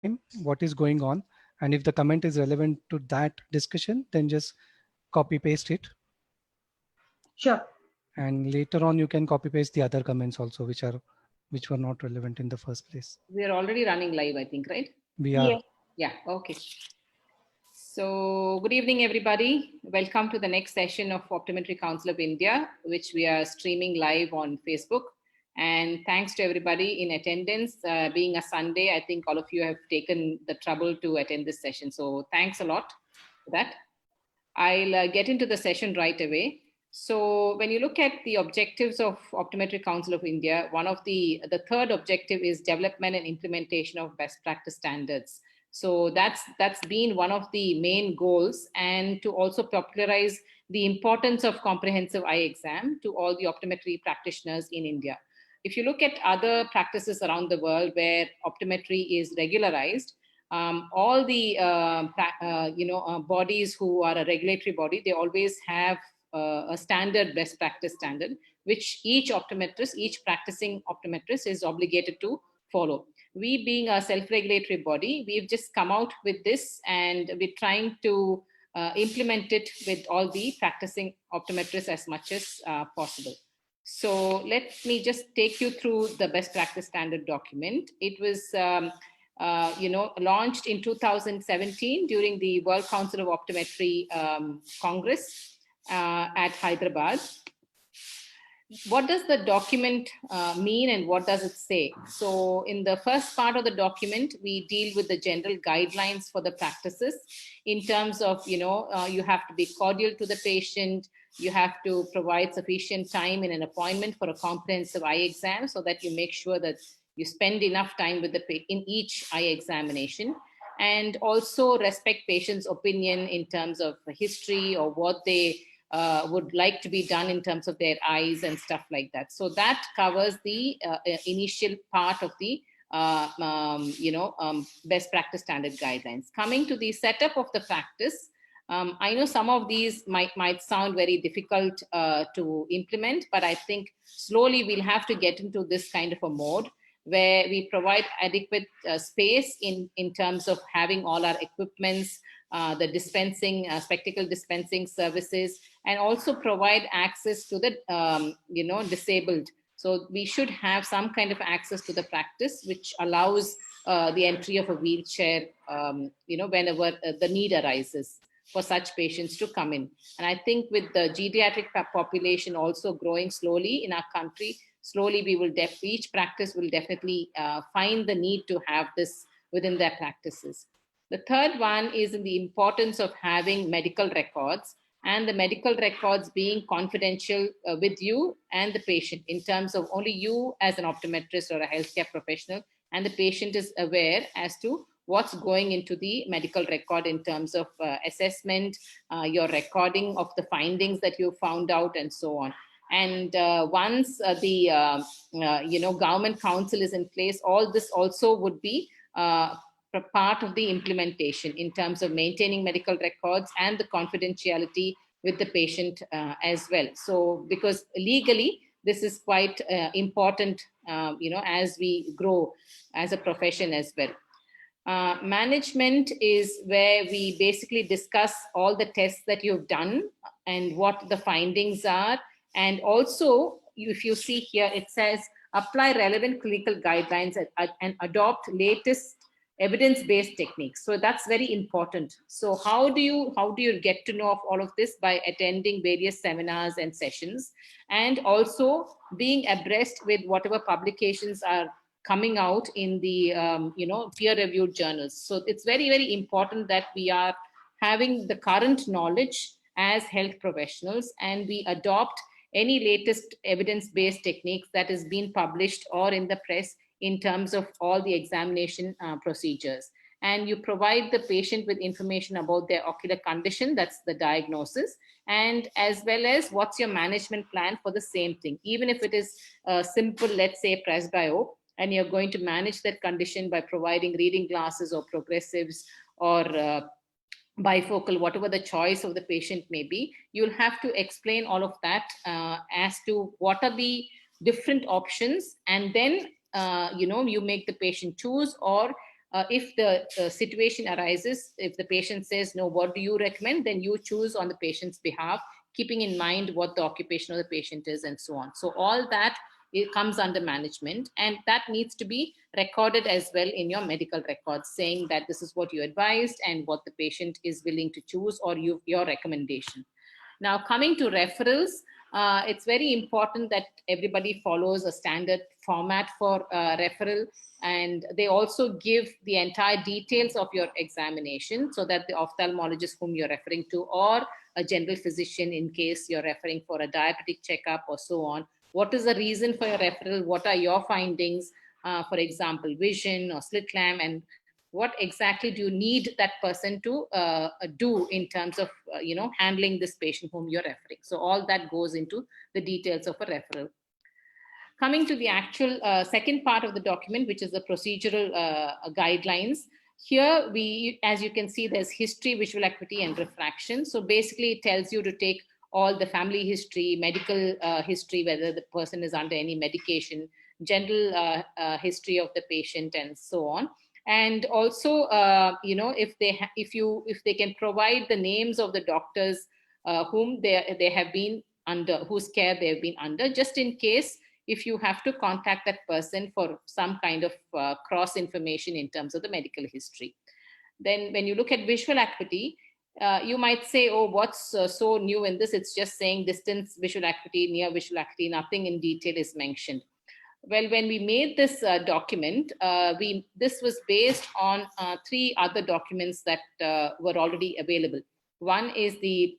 time what is going on, and if the comment is relevant to that discussion, then just copy paste it, Sure. and later on you can copy paste the other comments also which were not relevant in the first place. We are already running live, I think, right? We are. Yes. Yeah, okay. So, good evening, everybody. Welcome to the next session of Optometry Council of India, which we are streaming live on Facebook. And thanks to everybody in attendance. Being a Sunday, I think all of you have taken the trouble to attend this session. So, thanks a lot for that. I'll get into the session right away. So when you look at the objectives of Optometry Council of India, one of the third objective is development and implementation of best practice standards. So that's been one of the main goals, and to also popularize the importance of comprehensive eye exam to all the optometry practitioners in India. If you look at other practices around the world where optometry is regularized, all the bodies who are a regulatory body, they always have a standard best practice standard, which each optometrist, each practicing optometrist is obligated to follow. We being a self-regulatory body, we've just come out with this, and we're trying to implement it with all the practicing optometrists as much as possible. So let me just take you through the best practice standard document. It was launched in 2017 during the World Council of Optometry Congress at Hyderabad. What does the document mean, and what does it say? So in the first part of the document, we deal with the general guidelines for the practices in terms of, you have to be cordial to the patient, you have to provide sufficient time in an appointment for a comprehensive eye exam so that you make sure that you spend enough time with the in each eye examination, and also respect patients' opinion in terms of history or what they would like to be done in terms of their eyes and stuff like that. So that covers the initial part of the best practice standard guidelines. Coming to the setup of the practice, I know some of these might sound very difficult to implement, but I think slowly we'll have to get into this kind of a mode where we provide adequate space in terms of having all our equipments, the dispensing, spectacle dispensing services, and also provide access to the, disabled. So we should have some kind of access to the practice, which allows the entry of a wheelchair, whenever the need arises for such patients to come in. And I think with the geriatric population also growing slowly in our country, slowly we will each practice will definitely find the need to have this within their practices. The third one is in the importance of having medical records, and the medical records being confidential with you and the patient, in terms of only you as an optometrist or a healthcare professional, and the patient is aware as to what's going into the medical record in terms of assessment, your recording of the findings that you found out, and so on. And once the government council is in place, all this also would be part of the implementation in terms of maintaining medical records and the confidentiality with the patient as well. So because legally this is quite important, as we grow as a profession as well. Management is where we basically discuss all the tests that you've done and what the findings are. And also, if you see here, it says apply relevant clinical guidelines and adopt latest evidence-based techniques. So that's very important. So how do you get to know of all of this? By attending various seminars and sessions, and also being abreast with whatever publications are coming out in the peer-reviewed journals. So it's very, very important that we are having the current knowledge as health professionals, and we adopt any latest evidence-based techniques that is being published or in the press in terms of all the examination procedures. And you provide the patient with information about their ocular condition, that's the diagnosis, and as well as what's your management plan for the same thing. Even if it is simple, let's say presbyope, and you're going to manage that condition by providing reading glasses or progressives or bifocal, whatever the choice of the patient may be, you'll have to explain all of that as to what are the different options, and then you make the patient choose, or if the situation arises, if the patient says, no, what do you recommend? Then you choose on the patient's behalf, keeping in mind what the occupation of the patient is and so on. So all that, it comes under management, and that needs to be recorded as well in your medical records, saying that this is what you advised and what the patient is willing to choose, or your recommendation. Now, coming to referrals, it's very important that everybody follows a standard format for referral, and they also give the entire details of your examination so that the ophthalmologist whom you're referring to, or a general physician in case you're referring for a diabetic checkup or so on, what is the reason for your referral, what are your findings, for example, vision or slit lamp, and what exactly do you need that person to do in terms of handling this patient whom you're referring. So all that goes into the details of a referral. Coming to the actual second part of the document, which is the procedural guidelines. Here as you can see, there's history, visual acuity, and refraction. So basically it tells you to take all the family history, medical history, whether the person is under any medication, general history of the patient, and so on. And also, if they can provide the names of the doctors whom they have been under, whose care they have been under, just in case if you have to contact that person for some kind of cross information in terms of the medical history. Then when you look at visual acuity, you might say, oh, what's so new in this? It's just saying distance visual acuity, near visual acuity, nothing in detail is mentioned. Well, when we made this document, this was based on 3 other documents that were already available. One is the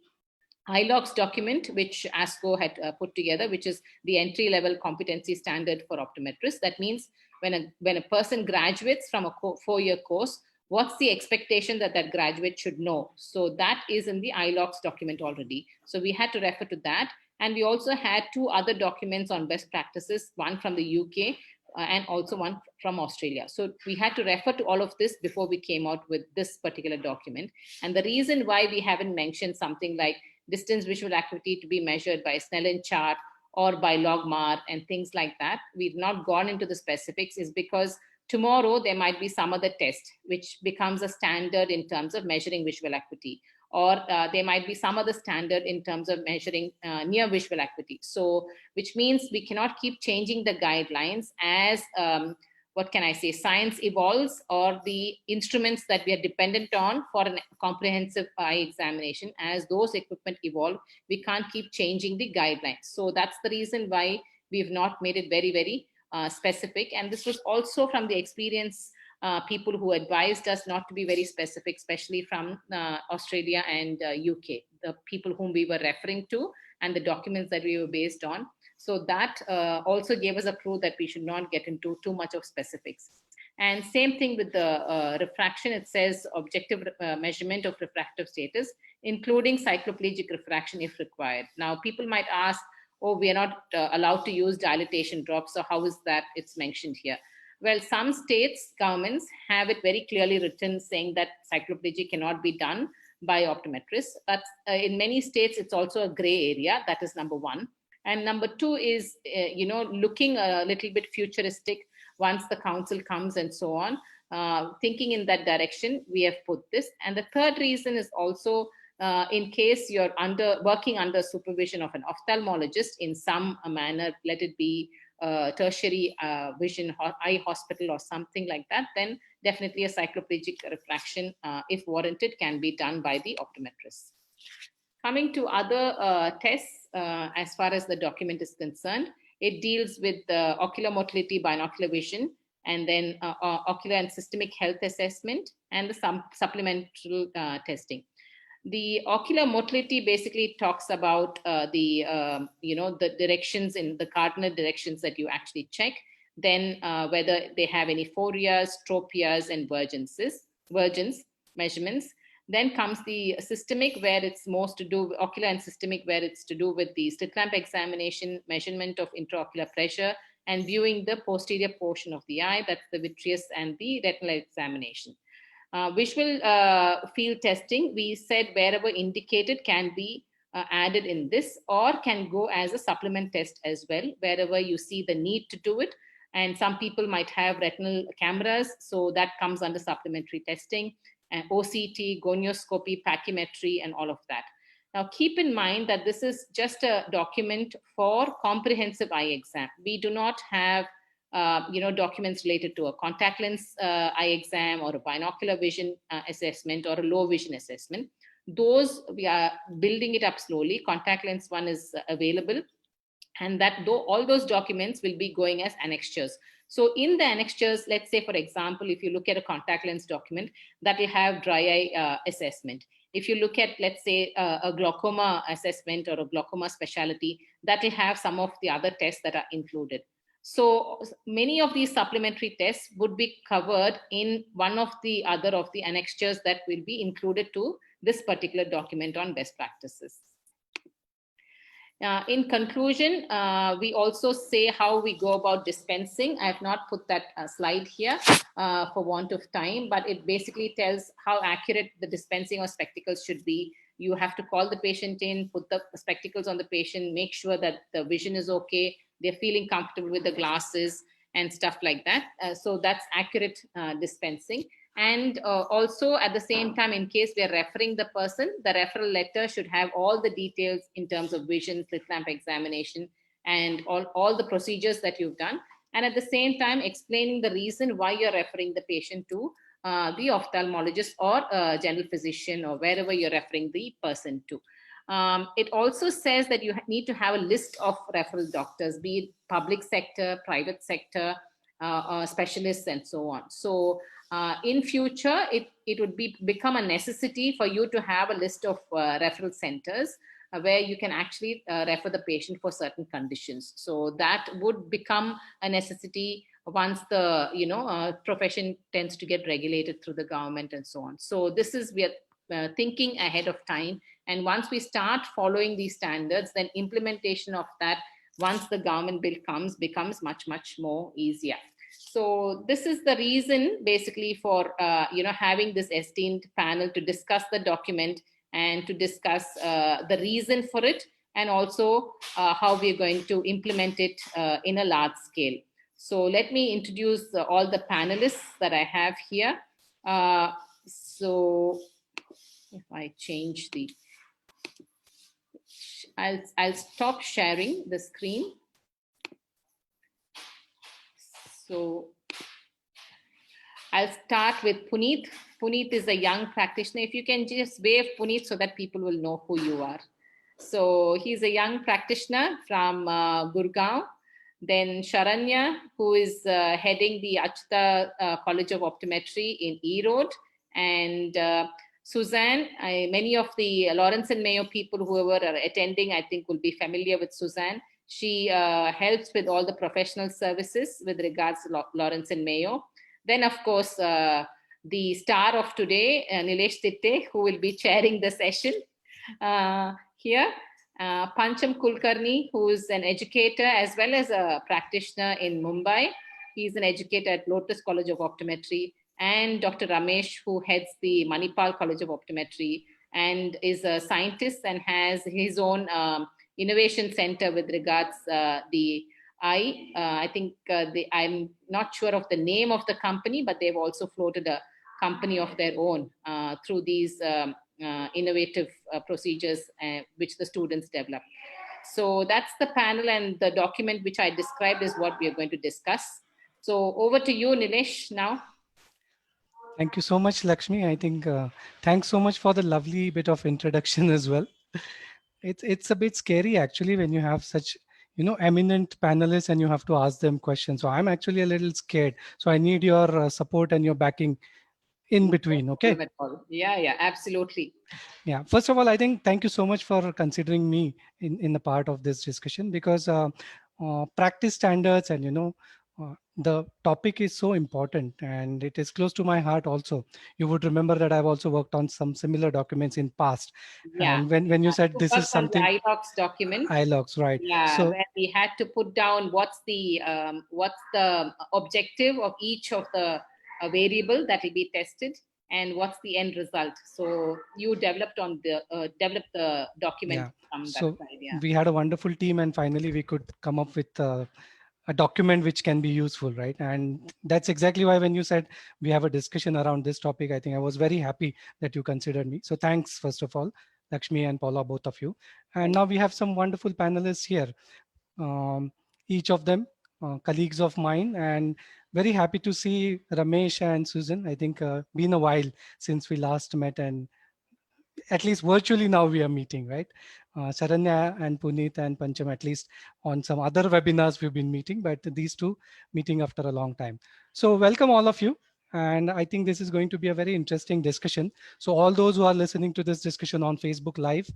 ILOCS document, which ASCO had put together, which is the entry-level competency standard for optometrists. That means when a person graduates from a 4-year course, what's the expectation that that graduate should know? So that is in the ILOCS document already. So we had to refer to that. And we also had 2 other documents on best practices, one from the UK and also one from Australia. So we had to refer to all of this before we came out with this particular document. And the reason why we haven't mentioned something like distance visual acuity to be measured by Snellen chart or by logMAR and things like that, we've not gone into the specifics, is because tomorrow there might be some other test which becomes a standard in terms of measuring visual acuity, or there might be some other standard in terms of measuring near visual acuity. So, which means we cannot keep changing the guidelines as, what can I say, science evolves, or the instruments that we are dependent on for a comprehensive eye examination, as those equipment evolve, we can't keep changing the guidelines. So that's the reason why we've not made it very, very specific. And this was also from the experience people who advised us not to be very specific, especially from Australia and UK, the people whom we were referring to and the documents that we were based on. So that also gave us a clue that we should not get into too much of specifics. And same thing with the refraction. It says objective measurement of refractive status, including cycloplegic refraction if required. Now, people might ask, oh, we are not allowed to use dilatation drops. So how is that it's mentioned here? Well, some states, governments have it very clearly written saying that cycloplegia cannot be done by optometrists. But in many states, it's also a gray area. That is number one. And number two is, looking a little bit futuristic once the council comes and so on, thinking in that direction, we have put this. And the third reason is also in case you're working under supervision of an ophthalmologist in some manner, let it be tertiary vision eye hospital or something like that, then definitely a cycloplegic refraction, if warranted, can be done by the optometrist. Coming to other tests, as far as the document is concerned, it deals with ocular motility, binocular vision, and then ocular and systemic health assessment, and the supplemental testing. The ocular motility basically talks about the directions in the cardinal directions that you actually check, then whether they have any phorias, tropias, and vergence measurements. Then comes the systemic, where it's most to do with ocular and systemic, where it's to do with the slit lamp examination, measurement of intraocular pressure, and viewing the posterior portion of the eye, that's the vitreous, and the retinal examination. Visual field testing, we said wherever indicated can be added in this, or can go as a supplement test as well. Wherever you see the need to do it, And some people might have retinal cameras, so that comes under supplementary testing, and OCT, gonioscopy, pachymetry, and all of that. Now, keep in mind that this is just a document for comprehensive eye exam. We do not have documents related to a contact lens eye exam or a binocular vision assessment or a low vision assessment. Those we are building it up slowly. Contact lens one is available, and that all those documents will be going as annexures. So in the annexures, let's say, for example, if you look at a contact lens document, that will have dry eye assessment. If you look at, let's say, a glaucoma assessment or a glaucoma specialty, that will have some of the other tests that are included. So many of these supplementary tests would be covered in one of the other of the annexures that will be included to this particular document on best practices. In conclusion, we also say how we go about dispensing. I have not put that slide here for want of time, but it basically tells how accurate the dispensing of spectacles should be. You have to call the patient in, put the spectacles on the patient, make sure that the vision is okay, they're feeling comfortable with the glasses and stuff like that. So that's accurate dispensing. And also at the same time, in case we are referring the person, the referral letter should have all the details in terms of vision, slit lamp examination, and all the procedures that you've done. And at the same time, explaining the reason why you're referring the patient to the ophthalmologist or general physician or wherever you're referring the person to. It also says that you need to have a list of referral doctors, be it public sector, private sector, specialists, and so on. So in future, it would become a necessity for you to have a list of referral centers where you can actually refer the patient for certain conditions. So that would become a necessity once the profession tends to get regulated through the government and so on. So this is, we are thinking ahead of time. And once we start following these standards, then implementation of that, once the government bill comes, becomes much, much more easier. So this is the reason basically for having this esteemed panel to discuss the document and to discuss the reason for it, and also how we're going to implement it in a large scale. So let me introduce all the panelists that I have here. So if I change the, I'll stop sharing the screen. So I'll start with Puneet. Puneet is a young practitioner. If you can just wave Puneet so that people will know who you are. So he's a young practitioner from Gurgaon. Then Sharanya, who is heading the Achta College of Optometry in Erode. And Suzanne, many of the Lawrence and Mayo people who are attending, I think, will be familiar with Suzanne. She helps with all the professional services with regards to Lawrence and Mayo. Then, of course, the star of today, Nilesh Titte, who will be chairing the session here. Pancham Kulkarni, who is an educator as well as a practitioner in Mumbai. He's an educator at Lotus College of Optometry. And Dr. Ramesh, who heads the Manipal College of Optometry and is a scientist and has his own innovation center with regards the eye. I think I'm not sure of the name of the company, but they've also floated a company of their own through these innovative procedures which the students develop. So that's the panel, and the document which I described is what we are going to discuss. So over to you, Nilesh, now. Thank you so much, Lakshmi. I think thanks so much for the lovely bit of introduction as well. It's a bit scary actually when you have such eminent panelists and you have to ask them questions. So I'm actually a little scared. So I need your support and your backing in between. Okay. Yeah, absolutely. Yeah. First of all, I think thank you so much for considering me in the part of this discussion, because practice standards and the topic is so important and it is close to my heart also. You would remember that I've also worked on some similar documents in past. Yeah. And when you said this is something, the iLogs document. iLogs, right? Yeah. So where we had to put down what's the objective of each of the variable that will be tested and what's the end result. So you developed the document from that side. Yeah. We had a wonderful team and finally we could come up with a document which can be useful, right? And that's exactly why when you said we have a discussion around this topic, I think I was very happy that you considered me. So thanks, first of all, Lakshmi and Paula, both of you. And now we have some wonderful panelists here, um, each of them colleagues of mine, and very happy to see Ramesh and Susan. I think been a while since we last met, and at least virtually now we are meeting, right? Saranya and Puneet and Pancham, at least on some other webinars we've been meeting, but these two meeting after a long time. So welcome all of you. And I think this is going to be a very interesting discussion. So all those who are listening to this discussion on Facebook Live,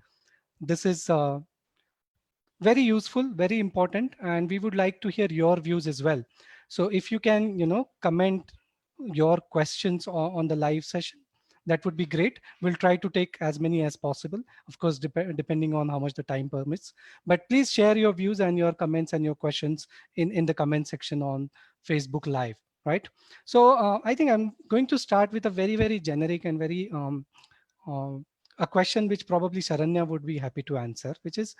this is very useful, very important, and we would like to hear your views as well. So if you can, comment your questions on the live session, that would be great. We'll try to take as many as possible, of course, depending on how much the time permits. But please share your views and your comments and your questions in the comment section on Facebook Live, right? So I think I'm going to start with a very, very generic and very uh, a question which probably Sharanya would be happy to answer, which is,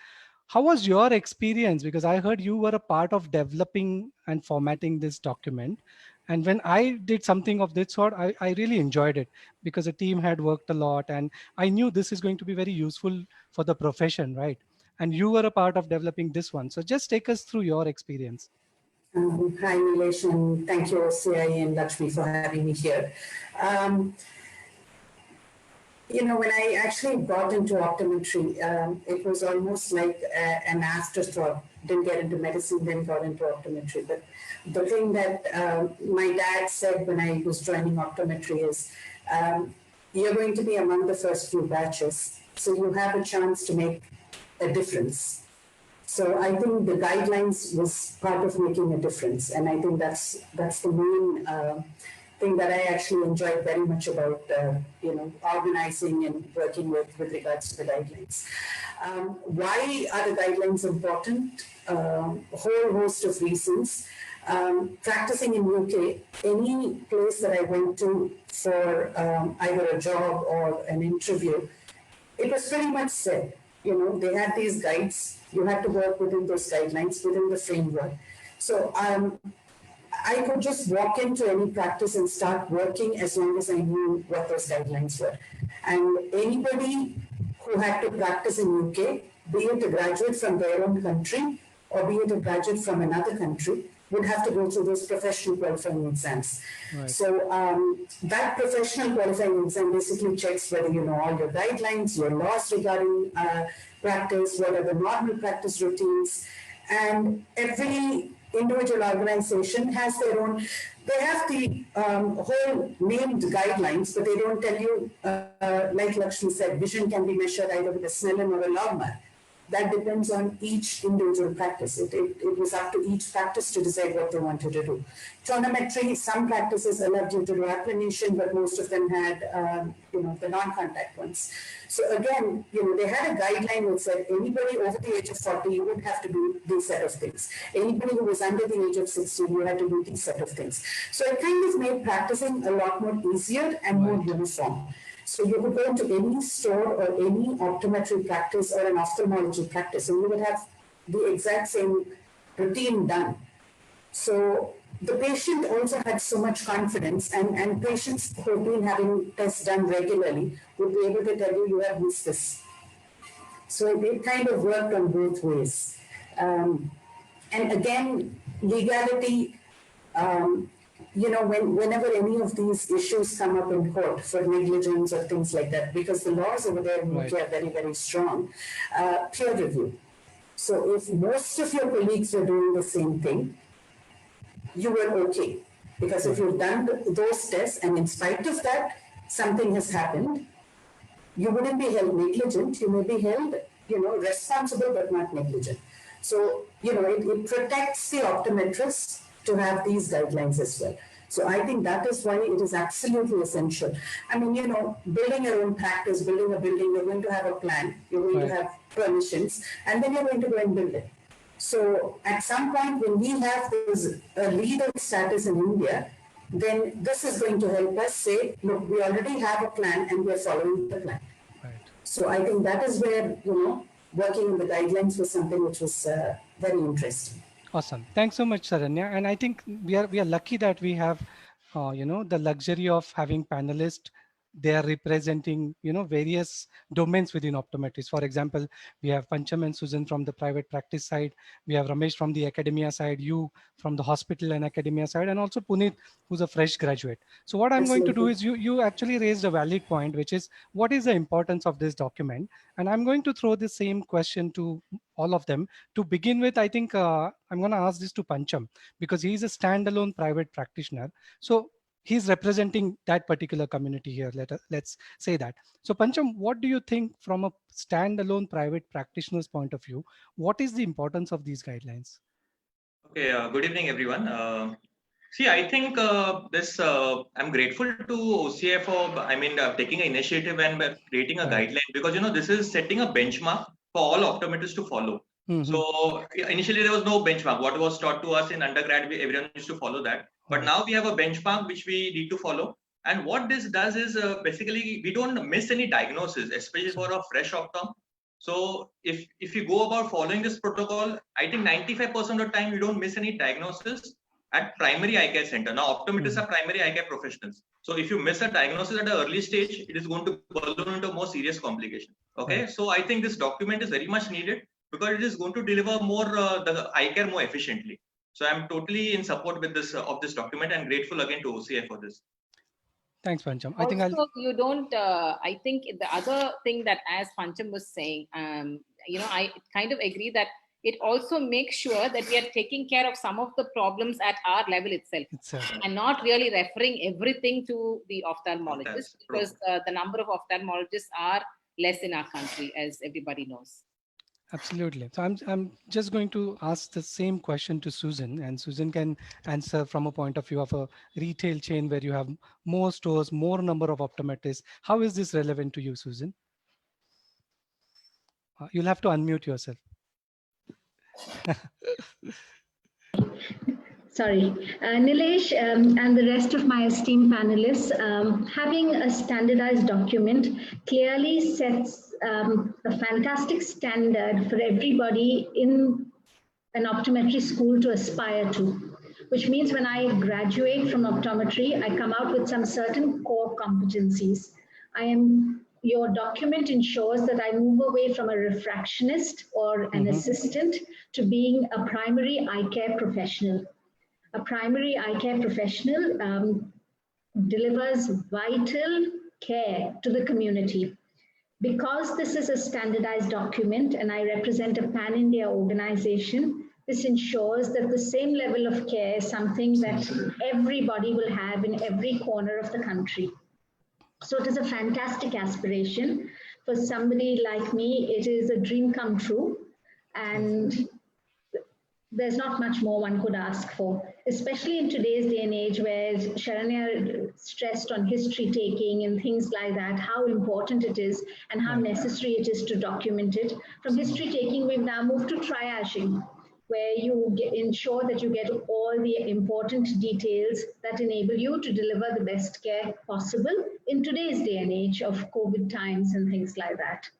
how was your experience? Because I heard you were a part of developing and formatting this document. And when I did something of this sort, I really enjoyed it because the team had worked a lot and I knew this is going to be very useful for the profession, right? And you were a part of developing this one. So just take us through your experience. Hi, Nilesh, and thank you, CI and Lakshmi, for having me here. When I actually got into optometry, it was almost like an afterthought. Didn't get into medicine, then got into optometry. But the thing that my dad said when I was joining optometry is, you're going to be among the first few batches, so you have a chance to make a difference. So I think the guidelines was part of making a difference, and I think that's the main thing that I actually enjoyed very much about organizing and working with regards to the guidelines. Why are the guidelines important? A whole host of reasons. Practicing in UK, any place that I went to for either a job or an interview, it was pretty much said. They had these guides. You had to work within those guidelines, within the framework. So I could just walk into any practice and start working as long as I knew what those guidelines were. And anybody who had to practice in UK, be it a graduate from their own country or be it a graduate from another country, would have to go through those professional qualifying exams. Right. So that professional qualifying exam basically checks whether you know all your guidelines, your laws regarding practice, what are the normal practice routines, and every individual organization has their own. They have the whole named guidelines, but they don't tell you, like Lakshmi said, vision can be measured either with a Snellen or a Logmar. That depends on each individual practice. It was up to each practice to decide what they wanted to do. Tonometry, some practices allowed you to do applanation, but most of them had, the non-contact ones. So again, they had a guideline which said anybody over the age of 40, you would have to do these set of things. Anybody who was under the age of 60, you had to do these set of things. So it kind of made practicing a lot more easier and more uniform. So you could go into any store or any optometry practice or an ophthalmology practice, and you would have the exact same routine done. So the patient also had so much confidence, and patients who have been having tests done regularly would be able to tell you, you have missed this. So it kind of worked on both ways. And again, legality, whenever any of these issues come up in court for negligence or things like that, because the laws over there in UK are very, very strong, peer review. So if most of your colleagues were doing the same thing, you were okay. Because if you've done those tests and in spite of that, something has happened, you wouldn't be held negligent. You may be held, responsible but not negligent. So, it protects the optometrists to have these guidelines as well. So I think that is why it is absolutely essential. I mean, building your own practice, building a building, you're going to have a plan, you're going to have permissions, and then you're going to go and build it. So at some point when we have this leader status in India, then this is going to help us say, look, we already have a plan and we're following the plan. Right. So I think that is where, working on the guidelines was something which was very interesting. Awesome. Thanks so much, Saranya. And I think we are lucky that we have, the luxury of having panelists. They are representing, various domains within optometrists. For example, we have Pancham and Susan from the private practice side. We have Ramesh from the academia side, you from the hospital and academia side, and also Puneet, who's a fresh graduate. So what I'm going to do Absolutely. is you actually raised a valid point, which is what is the importance of this document? And I'm going to throw the same question to all of them. To begin with, I think I'm going to ask this to Pancham because he's a standalone private practitioner. So he's representing that particular community here. Let's say that. So Pancham, what do you think from a standalone private practitioner's point of view? What is the importance of these guidelines? Okay, good evening, everyone. See, I think I'm grateful to OCI for, taking an initiative and creating a Right. guideline because, this is setting a benchmark for all optometrists to follow. Mhm. So initially there was no benchmark. What was taught to us in undergrad, everyone used to follow that. But Right. now we have a benchmark which we need to follow. And what this does is basically we don't miss any diagnosis, especially for a fresh optom. So if you go about following this protocol, I think 95% of the time you don't miss any diagnosis at primary eye care center. Now optometrists are primary eye care professionals. So if you miss a diagnosis at an early stage, it is going to balloon into a more serious complication. Okay, Right. so I think this document is very much needed because it is going to deliver more the eye care more efficiently. So I'm totally in support with this of this document and grateful again to OCI for this. Thanks, Pancham. I think I'll. Also, you don't, I think the other thing that, as Pancham was saying, I kind of agree that it also makes sure that we are taking care of some of the problems at our level itself It's and not really referring everything to the ophthalmologist, That's because the number of ophthalmologists are less in our country, as everybody knows. Absolutely. So I'm just going to ask the same question to Susan, and Susan can answer from a point of view of a retail chain where you have more stores, more number of optometrists. How is this relevant to you, Susan? You'll have to unmute yourself. Sorry, Nilesh and the rest of my esteemed panelists, having a standardized document clearly sets a fantastic standard for everybody in an optometry school to aspire to, which means when I graduate from optometry, I come out with some certain core competencies. Your document ensures that I move away from a refractionist or an assistant to being a primary eye care professional. A primary eye care professional delivers vital care to the community. Because this is a standardized document and I represent a pan-India organization, this ensures that the same level of care is something that everybody will have in every corner of the country. So it is a fantastic aspiration. For somebody like me, it is a dream come true. And there's not much more one could ask for, especially in today's day and age where Sharanya stressed on history taking and things like that, how important it is and how necessary it is to document it. From history taking, we've now moved to triaging, where you ensure that you get all the important details that enable you to deliver the best care possible in today's day and age of COVID times and things like that.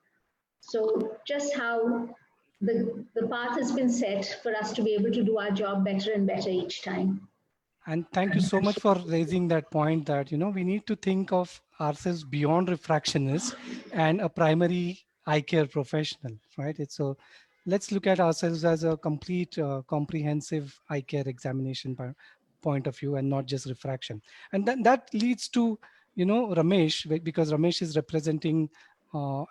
So just how the path has been set for us to be able to do our job better and better each time. And thank you so much for raising that point that, we need to think of ourselves beyond refractionists and a primary eye care professional, right? So let's look at ourselves as a complete comprehensive eye care examination point of view and not just refraction. And then that leads to, Ramesh, because Ramesh is representing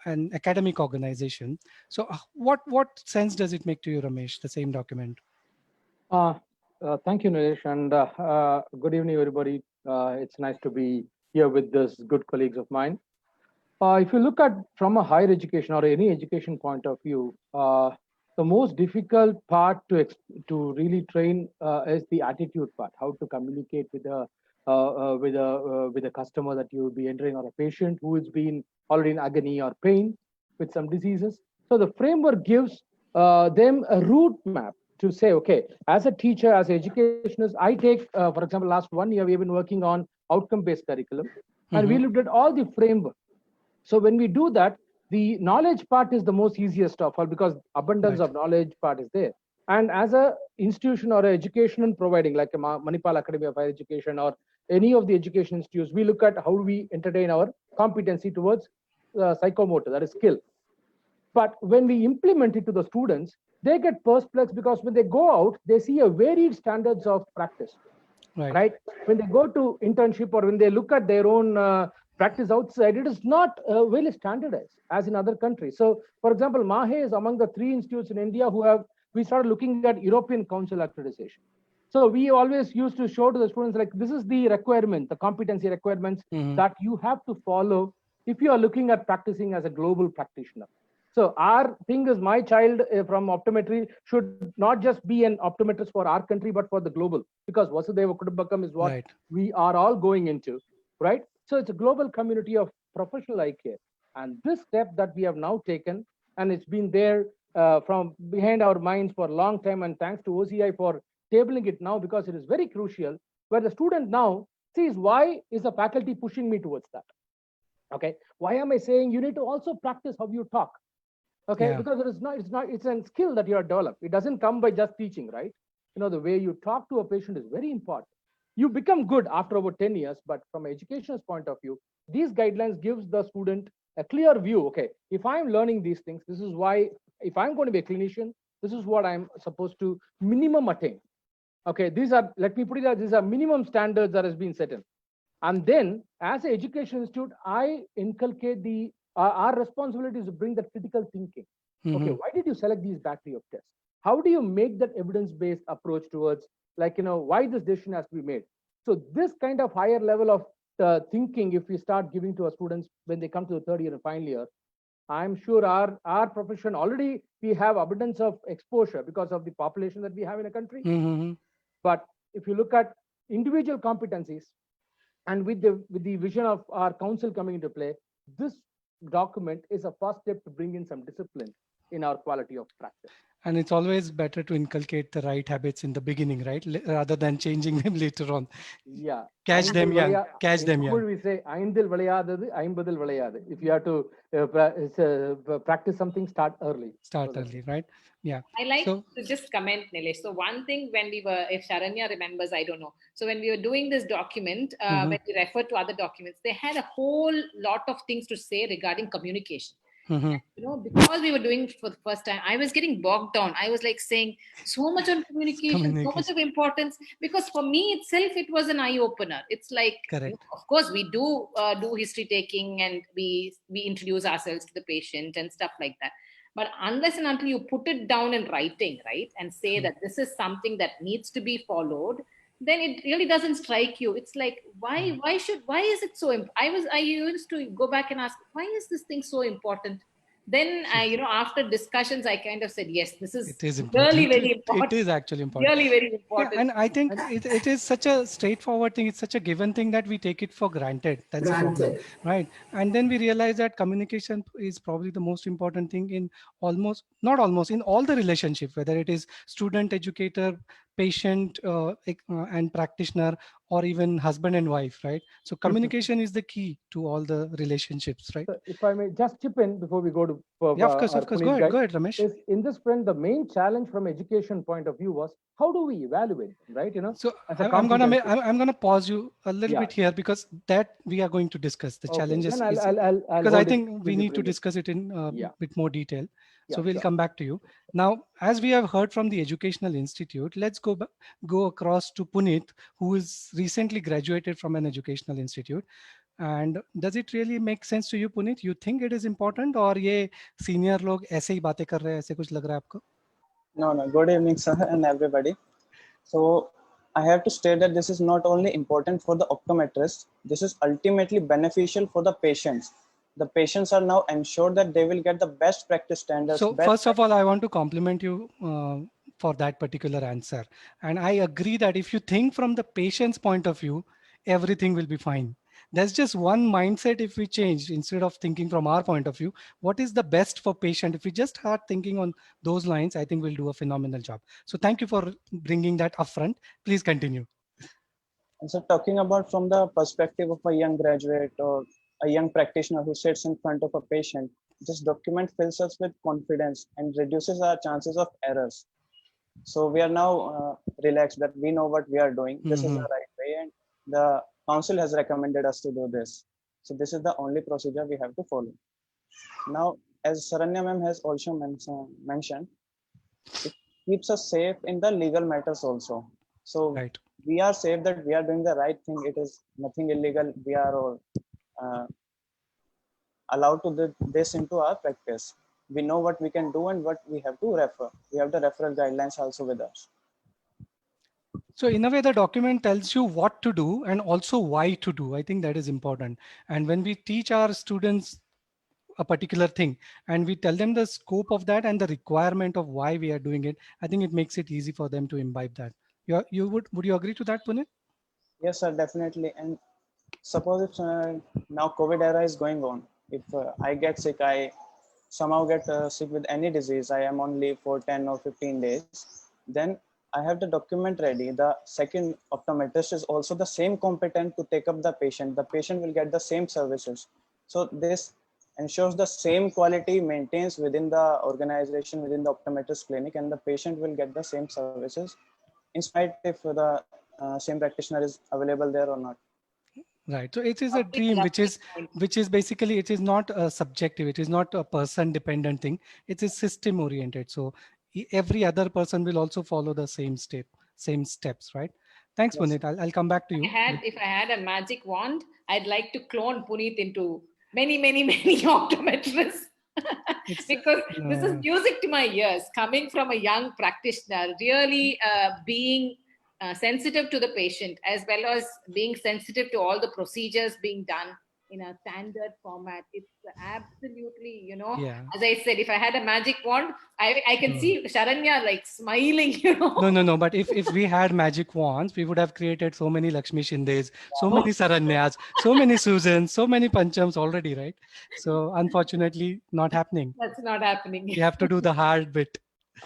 an academic organization. So what sense does it make to you, Ramesh, the same document? Thank you, Nilesh, and good evening, everybody. It's nice to be here with this good colleagues of mine. If you look at from a higher education or any education point of view, the most difficult part to really train is the attitude part. How to communicate with a customer that you will be entering, or a patient who has been already in agony or pain with some diseases. So the framework gives them a route map to say, okay, as a teacher, as an educationist, I take, for example, last 1 year, we've been working on outcome-based curriculum, and we looked at all the framework. So when we do that, the knowledge part is the most easiest of all because abundance of knowledge part is there. And as a institution or an education providing, like a Manipal Academy of Higher Education or any of the education institutes, we look at how we entertain our competency towards psychomotor, that is skill. But when we implement it to the students, they get perplexed because when they go out, they see a varied standards of practice, right? When they go to internship or when they look at their own practice outside, it is not really standardized as in other countries. So, for example, MAHE is among the 3 institutes in India we started looking at European Council accreditation. So we always used to show to the students, like, this is the requirement, the competency requirements that you have to follow if you are looking at practicing as a global practitioner. So our thing is, my child from optometry should not just be an optometrist for our country, but for the global, because Vasudhaiva Kudumbakam is what we are all going into, right? So it's a global community of professional eye care. And this step that we have now taken, and it's been there from behind our minds for a long time, and thanks to OCI for tabling it now, because it is very crucial, where the student now sees, why is the faculty pushing me towards that? Okay, why am I saying you need to also practice how you talk? Okay, because it's a skill that you are developed. It doesn't come by just teaching, right? You know, the way you talk to a patient is very important. You become good after about 10 years, but from an education's point of view, these guidelines gives the student a clear view. Okay, if I'm learning these things, this is why, if I'm going to be a clinician, this is what I'm supposed to minimum attain. Okay, these are, let me put it as, these are minimum standards that has been set in. And then as an education institute, I inculcate our responsibility is to bring that critical thinking. Okay, why did you select these battery of tests? How do you make that evidence-based approach towards, like, you know, why this decision has to be made? So this kind of higher level of thinking, if we start giving to our students when they come to the 3rd year and final year, I'm sure our profession already, we have abundance of exposure because of the population that we have in a country. But if you look at individual competencies, and with the vision of our council coming into play, this document is a first step to bring in some discipline in our quality of practice. And it's always better to inculcate the right habits in the beginning, right? Rather than changing them later on. Yeah. Catch them young. Catch them young. We say, "Aindil vilayadadu, aimbadil vilayadu." If you have to practice something, start early. Start early, right? Yeah. I like to just comment, Nilesh. So one thing, when we were, if Sharanya remembers, I don't know. So when we were doing this document, when we referred to other documents, they had a whole lot of things to say regarding communication. You know, because we were doing it for the first time, I was getting bogged down. I was like saying so much on communication, so much of importance, because for me itself, it was an eye opener. It's like, of course, we do history taking, and we introduce ourselves to the patient and stuff like that. But unless and until you put it down in writing, right, and say that this is something that needs to be followed, then it really doesn't strike you. It's like, why is it so I used to go back and ask, why is this thing so important? Then after discussions, I kind of said, yes, this is really very important. It is actually important. Really very important. Yeah, and I think it is such a straightforward thing. It's such a given thing that we take it for granted. That's the problem, right? And then we realize that communication is probably the most important thing in in all the relationships, whether it is student, educator, patient, and practitioner, or even husband and wife, right? So communication is the key to all the relationships, right? So if I may just chip in before we go to yeah, of course. Go ahead, Ramesh. In this sprint, the main challenge from education point of view was, how do we evaluate, right? You know, so I'm gonna pause you a little bit here, because that we are going to discuss the challenges, because I think we need to discuss it in a bit more detail. So we'll come back to you. Now, as we have heard from the Educational Institute, let's go across to Puneet, who is recently graduated from an educational institute. And does it really make sense to you, Puneet? You think it is important, or ये senior लोग ऐसे ही बातें कर रहे हैं, ऐसे कुछ लग रहा है आपको? No. Good evening, sir, and everybody. So I have to state that this is not only important for the optometrist, this is ultimately beneficial for the patients. The patients are now ensured that they will get the best practice standards. So first of all, I want to compliment you for that particular answer. And I agree that if you think from the patient's point of view, everything will be fine. There's just one mindset if we change, instead of thinking from our point of view, what is the best for patient? If we just start thinking on those lines, I think we'll do a phenomenal job. So thank you for bringing that upfront. Please continue. And so talking about from the perspective of a young graduate or a young practitioner who sits in front of a patient, this document fills us with confidence and reduces our chances of errors. So we are now relaxed that we know what we are doing. This is the right way, and the council has recommended us to do this. So this is the only procedure we have to follow. Now, as Saranya ma'am has also mentioned, it keeps us safe in the legal matters also. So Right. we are safe that we are doing the right thing. It is nothing illegal. We are all allowed to do this into our practice. We know what we can do and what we have to refer. We have the referral guidelines also with us. So in a way, the document tells you what to do and also why to do. I think that is important. And when we teach our students a particular thing and we tell them the scope of that and the requirement of why we are doing it, I think it makes it easy for them to imbibe that. Would you agree to that, Puneet? Yes, sir, definitely. And suppose if now COVID era is going on, if I get sick, I somehow get sick with any disease, I am on leave for 10 or 15 days, then I have the document ready. The second optometrist is also the same competent to take up the patient. The patient will get the same services. So this ensures the same quality maintains within the organization, within the optometrist clinic, and the patient will get the same services in spite if the same practitioner is available there or not. Right. So it is a dream, Lovely point. which is basically, it is not a subjective. It is not a person dependent thing. It is system oriented. So every other person will also follow the same steps, right? Thanks, Yes. Puneet. I'll come back to you. If I had a magic wand, I'd like to clone Puneet into many, many, many optometrists. Because this is music to my ears, coming from a young practitioner, really being sensitive to the patient, as well as being sensitive to all the procedures being done in a standard format. It's absolutely, Yeah. as I said, if I had a magic wand, I can see Sharanya like smiling, No. But if we had magic wands, we would have created so many Lakshmi Shindes, so many Saranyas, so many Susans, so many Panchams already, right? So unfortunately, not happening. That's not happening. We have to do the hard bit.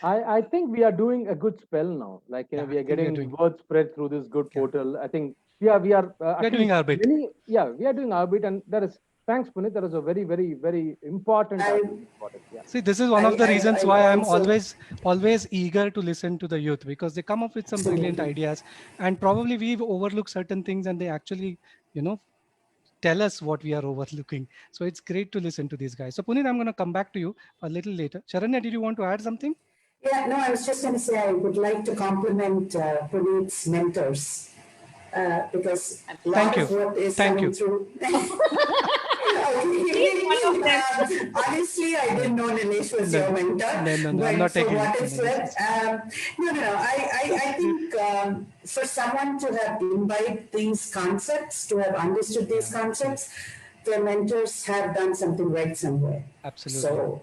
I think we are doing a good spell now. Like, Yeah, we I are think we are getting doing- word spread through this good Yeah. portal. I think we are We're doing our bit. we are doing our bit, and that is thanks, Puneet. That is a very, very, very important. Yeah. See, this is one of the I- reasons I why I'm also- always eager to listen to the youth, because they come up with some brilliant Absolutely. ideas, and probably we've overlooked certain things and they actually, tell us what we are overlooking. So it's great to listen to these guys. So Puneet, I'm going to come back to you a little later. Sharanya, did you want to add something? Yeah, no, I was just going to say I would like to compliment Puneet's mentors because a lot Thank of you. what is Thank coming you. through. Honestly, I didn't know Nilesh was your mentor. No, But I'm not for taking what it. it's worth, no. I think for someone to have imbibed these concepts, to have understood these concepts, their mentors have done something right somewhere. Absolutely. So,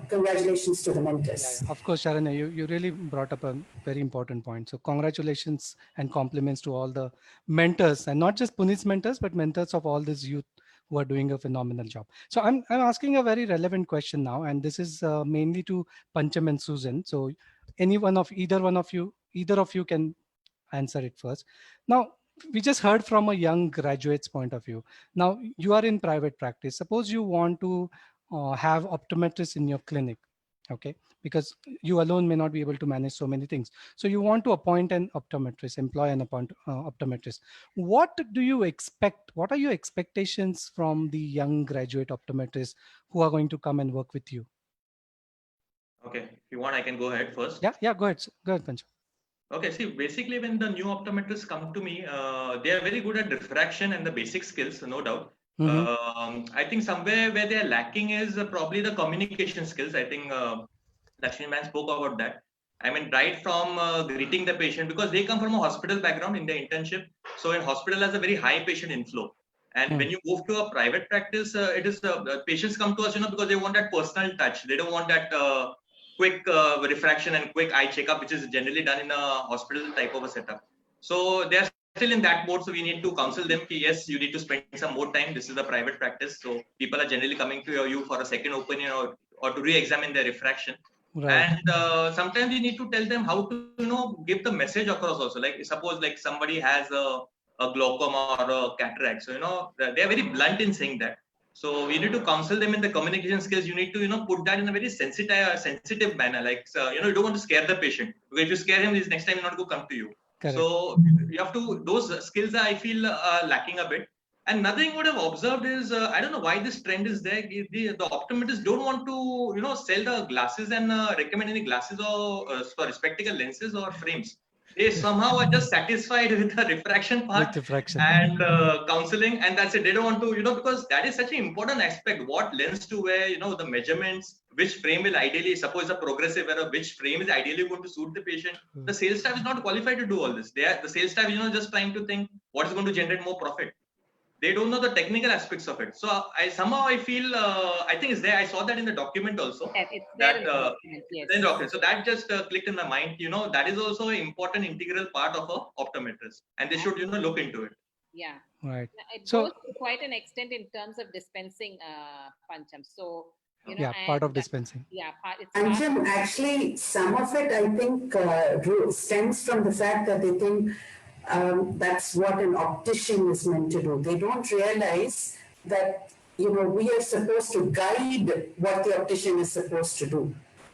congratulations to the mentors. Of course, Sharanya, you really brought up a very important point. So congratulations and compliments to all the mentors, and not just Puneet's mentors, but mentors of all this youth who are doing a phenomenal job. So I'm asking a very relevant question now, and this is mainly to Pancham and Susan. So either of you can answer it first. Now, we just heard from a young graduate's point of view. Now, you are in private practice. Suppose you want to have optometrists in your clinic, okay? Because you alone may not be able to manage so many things. So you want to appoint an optometrist, employ an optometrist. What do you expect? What are your expectations from the young graduate optometrists who are going to come and work with you? Okay, if you want, I can go ahead first. Yeah, go ahead. Go ahead, Pancham. Okay, see, basically when the new optometrists come to me, they are very good at diffraction and the basic skills, no doubt. I think somewhere where they are lacking is probably the communication skills. I think Lakshmi man spoke about that. I mean, right from greeting the patient, because they come from a hospital background in their internship. So in hospital has a very high patient inflow. And when you move to a private practice, it is patients come to us, because they want that personal touch. They don't want that quick refraction and quick eye checkup, which is generally done in a hospital type of a setup. So they are still in that mode. So we need to counsel them. Yes, you need to spend some more time. This is a private practice. So people are generally coming to you for a second opinion or to re-examine their refraction. Right. And sometimes we need to tell them how to, give the message across also. Like suppose like somebody has a glaucoma or a cataract. So, they are very blunt in saying that. So you need to counsel them in the communication skills. You need to, put that in a very sensitive manner. Like, you don't want to scare the patient. Because if you scare him, he's next time not going to come to you. Correct. So you have to, those skills I feel lacking a bit. And another thing what I've observed is, I don't know why this trend is there. The optometrists don't want to, sell the glasses and recommend any glasses or spectacle lenses or frames. They somehow are just satisfied with the refraction part With diffraction. and counseling, and that's it. They don't want to, because that is such an important aspect. What lens to wear, the measurements, which frame will ideally, suppose a progressive error, which frame is ideally going to suit the patient. The sales staff is not qualified to do all this. The sales staff, just trying to think what is going to generate more profit. They don't know the technical aspects of it. So I feel, I think it's there. I saw that in the document also. Yes, it's there in the That, document, yes. then document. So that just clicked in my mind. That is also an important integral part of a optometrist, and they should, look into it. Yeah. Right. It So- goes to quite an extent in terms of dispensing, Pancham. So, Yeah, part of dispensing. Yeah, it's And part Jim, actually, some of it, I think, stems from the fact that they think that's what an optician is meant to do. They don't realize that, we are supposed to guide what the optician is supposed to do.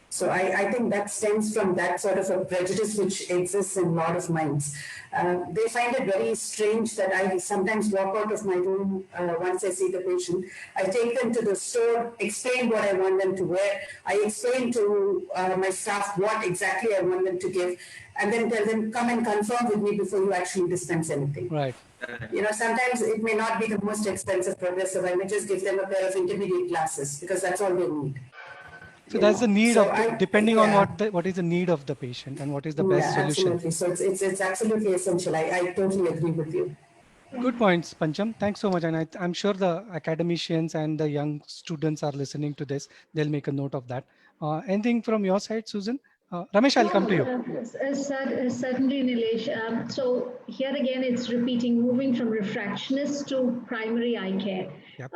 So I think that stems from that sort of a prejudice which exists in a lot of minds. They find it very strange that I sometimes walk out of my room once I see the patient. I take them to the store, explain what I want them to wear. I explain to my staff what exactly I want them to give, and then tell them, come and confirm with me before you actually dispense anything. Right. Sometimes it may not be the most expensive progressive. I may just give them a pair of intermediate glasses because that's all they need. So that's the need So of depending on what is the need of the patient and what is the best solution. Absolutely. So it's absolutely essential. I totally agree with you. Good points, Pancham. Thanks so much. And I'm sure the academicians and the young students are listening to this. They'll make a note of that. Anything from your side, Susan? Ramesh, I'll come to you. Certainly, Nilesh. So here again, it's repeating, moving from refractionist to primary eye care. Yep.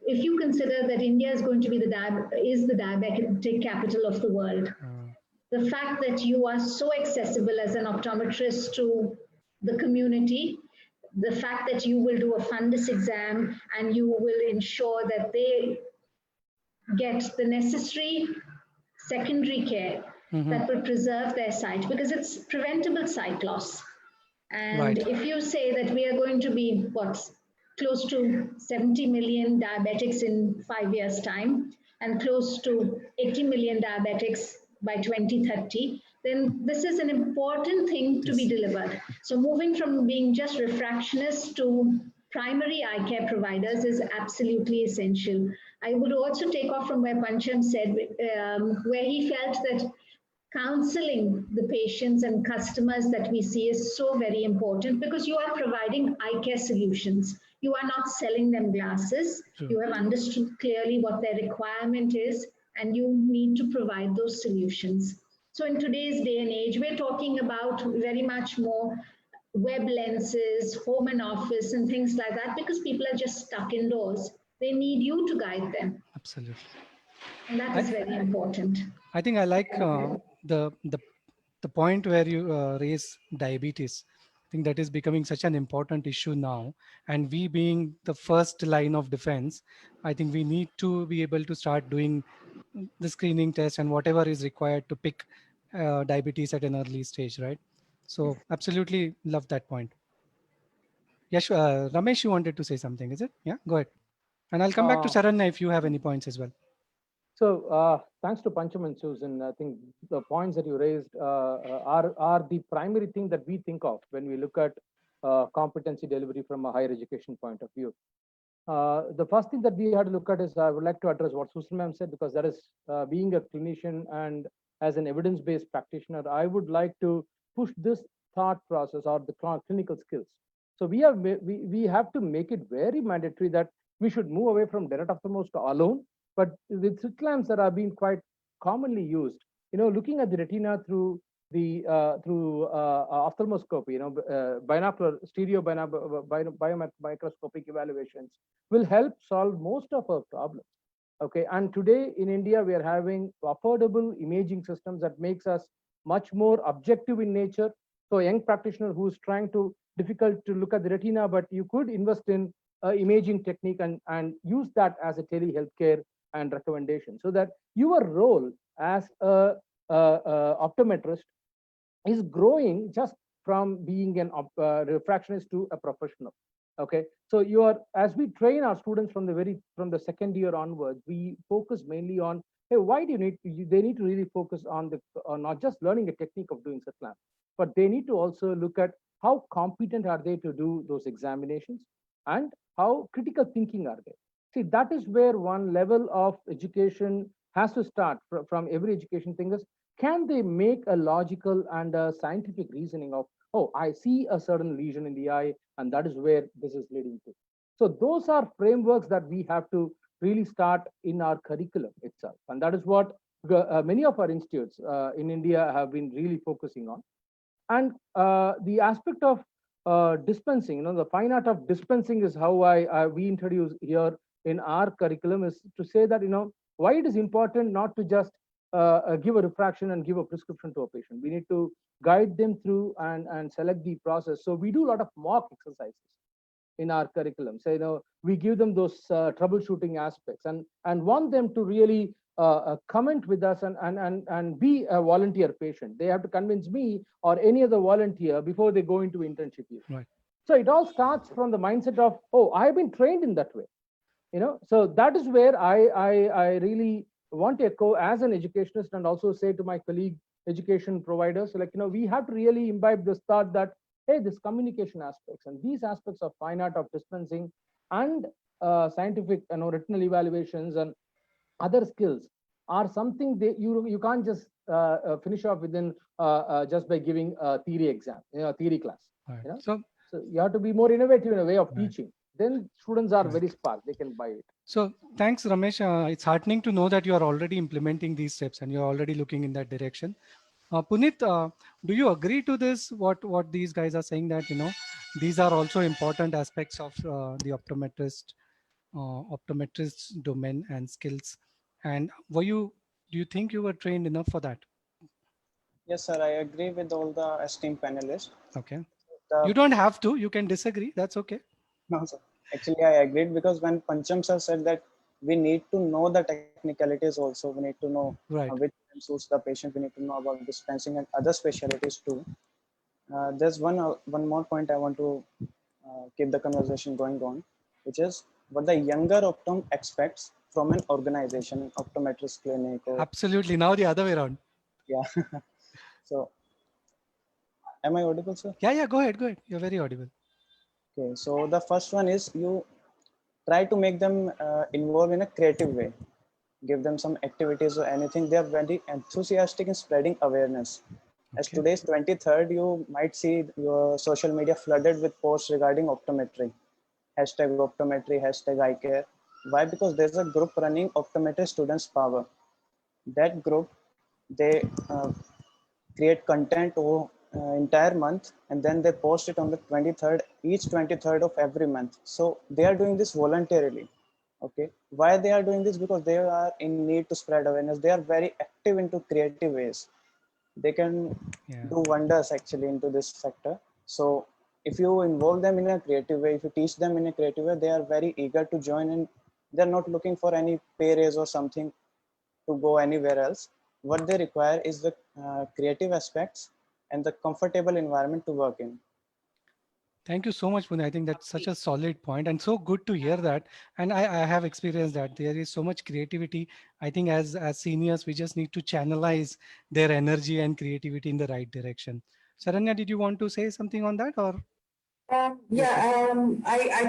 If you consider that India is going to be the diabetic capital of the world, the fact that you are so accessible as an optometrist to the community, the fact that you will do a fundus exam and you will ensure that they get the necessary secondary care that will preserve their sight, because it's preventable sight loss. And Right. if you say that we are going to be close to 70 million diabetics in 5 years' time and close to 80 million diabetics by 2030, then this is an important thing to be delivered. So moving from being just refractionists to primary eye care providers is absolutely essential. I would also take off from where Pancham said, where he felt that counseling the patients and customers that we see is so very important, because you are providing eye care solutions. You are not selling them glasses. True. You have understood clearly what their requirement is, and you need to provide those solutions. So in today's day and age, we're talking about very much more web lenses, home and office, and things like that, because people are just stuck indoors. They need you to guide them. Absolutely. And that is very important. I think I like the point where you raise diabetes. I think that is becoming such an important issue now. And we being the first line of defense, I think we need to be able to start doing the screening test and whatever is required to pick diabetes at an early stage, right? So absolutely love that point. Yes, Ramesh, you wanted to say something, is it? Yeah, go ahead. And I'll come back to Saranya if you have any points as well. So thanks to Pancham and Susan, I think the points that you raised are the primary thing that we think of when we look at competency delivery from a higher education point of view. The first thing that we had to look at is, I would like to address what Susan ma'am said, because that is being a clinician and as an evidence-based practitioner, I would like to push this thought process or the clinical skills. So we have to make it very mandatory that we should move away from direct ophthalmos to alone, but with slit lamps that are being quite commonly used, looking at the retina through the ophthalmoscopy, binocular stereo biomicroscopic evaluations will help solve most of our problems. Okay, and today in India we are having affordable imaging systems that makes us much more objective in nature. So a young practitioner who's difficult to look at the retina, but you could invest in imaging technique and use that as a telehealthcare and recommendation, so that your role as optometrist is growing just from being an refractionist to a professional. Okay, so you are, as we train our students from the second year onwards, we focus mainly on, hey, why do you need to, they need to really focus on not just learning a technique of doing Satlam, but they need to also look at how competent are they to do those examinations and how critical thinking are they. See, that is where one level of education has to start from every education thing is, can they make a logical and a scientific reasoning of, oh, I see a certain lesion in the eye, and that is where this is leading to. So those are frameworks that we have to really start in our curriculum itself. And that is what many of our institutes in India have been really focusing on. And the aspect of dispensing, the fine art of dispensing is how we introduce here in our curriculum, is to say that, why it is important not to just give a refraction and give a prescription to a patient. We need to guide them through and select the process. So we do a lot of mock exercises in our curriculum. So, we give them those troubleshooting aspects and want them to really comment with us and be a volunteer patient. They have to convince me or any other volunteer before they go into internship year. Right. So it all starts from the mindset of, oh, I've been trained in that way. So that is where I really want to echo as an educationist, and also say to my colleague education providers, we have to really imbibe this thought that, hey, this communication aspects and these aspects of fine art of dispensing and scientific, retinal evaluations and other skills are something that you can't just finish off within just by giving a theory exam, theory class. Right. So you have to be more innovative in a way of Right. teaching. Then students are Right. very spark, they can buy it. So thanks, Ramesh. It's heartening to know that you are already implementing these steps and you're already looking in that direction. Puneet, do you agree to this? What these guys are saying, that these are also important aspects of the optometrist domain and skills. And do you think you were trained enough for that? Yes, sir, I agree with all the esteemed panelists. Okay. The You don't have to. You can disagree. That's okay. No, sir. Actually, I agreed, because when Pancham sir said that we need to know the technicalities also, we need to know Right. which suits the patient, we need to know about dispensing and other specialties too. There's one more point I want to keep the conversation going on, which is what the younger optom expects from an organization, an optometrist clinic. Absolutely. Now the other way around. Yeah. So, am I audible, sir? Yeah. Go ahead. You're very audible. Okay, so the first one is you try to make them involved in a creative way. Give them some activities or anything. They are very enthusiastic in spreading awareness. As Okay. today's 23rd, you might see your social media flooded with posts regarding optometry. Hashtag optometry, hashtag eye care. Why? Because there's a group running Optometry Students Power. That group, they create content over entire month, and then they post it on the 23rd, each 23rd of every month. So they are doing this voluntarily. Okay, why they are doing this? Because they are in need to spread awareness. They are very active into creative ways. They can do wonders actually into this sector. So if you involve them in a creative way, if you teach them in a creative way, they are very eager to join, and they're not looking for any pay raise or something to go anywhere else. What they require is the creative aspects and the comfortable environment to work in. Thank you so much, Puneet. I think that's such a solid point and so good to hear that. And I have experienced that there is so much creativity. I think as seniors, we just need to channelize their energy and creativity in the right direction. Saranya, did you want to say something on that, or? I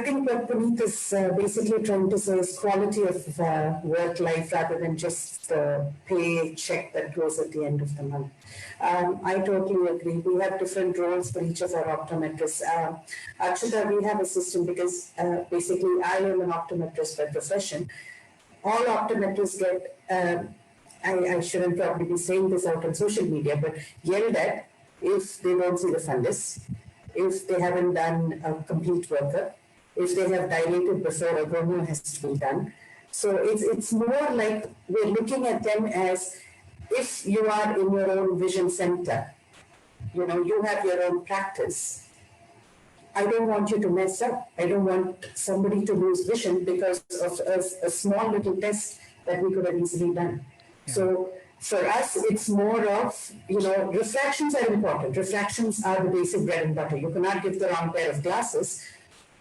think what Puneet is basically trying to say is quality of work life rather than just the pay check that goes at the end of the month. I totally agree. We have different roles for each of our optometrists. Akshita, we have a system because basically I am an optometrist by profession. All optometrists get, I shouldn't probably be saying this out on social media, but yelled at if they don't see the fundus, if they haven't done a complete workup, if they have dilated before a gonu has to be done. So it's more like we're looking at them as if you are in your own vision center, you have your own practice. I don't want you to mess up. I don't want somebody to lose vision because of a small little test that we could have easily done. So for us, it's more of, refractions are important. Refractions are the basic bread and butter. You cannot give the wrong pair of glasses.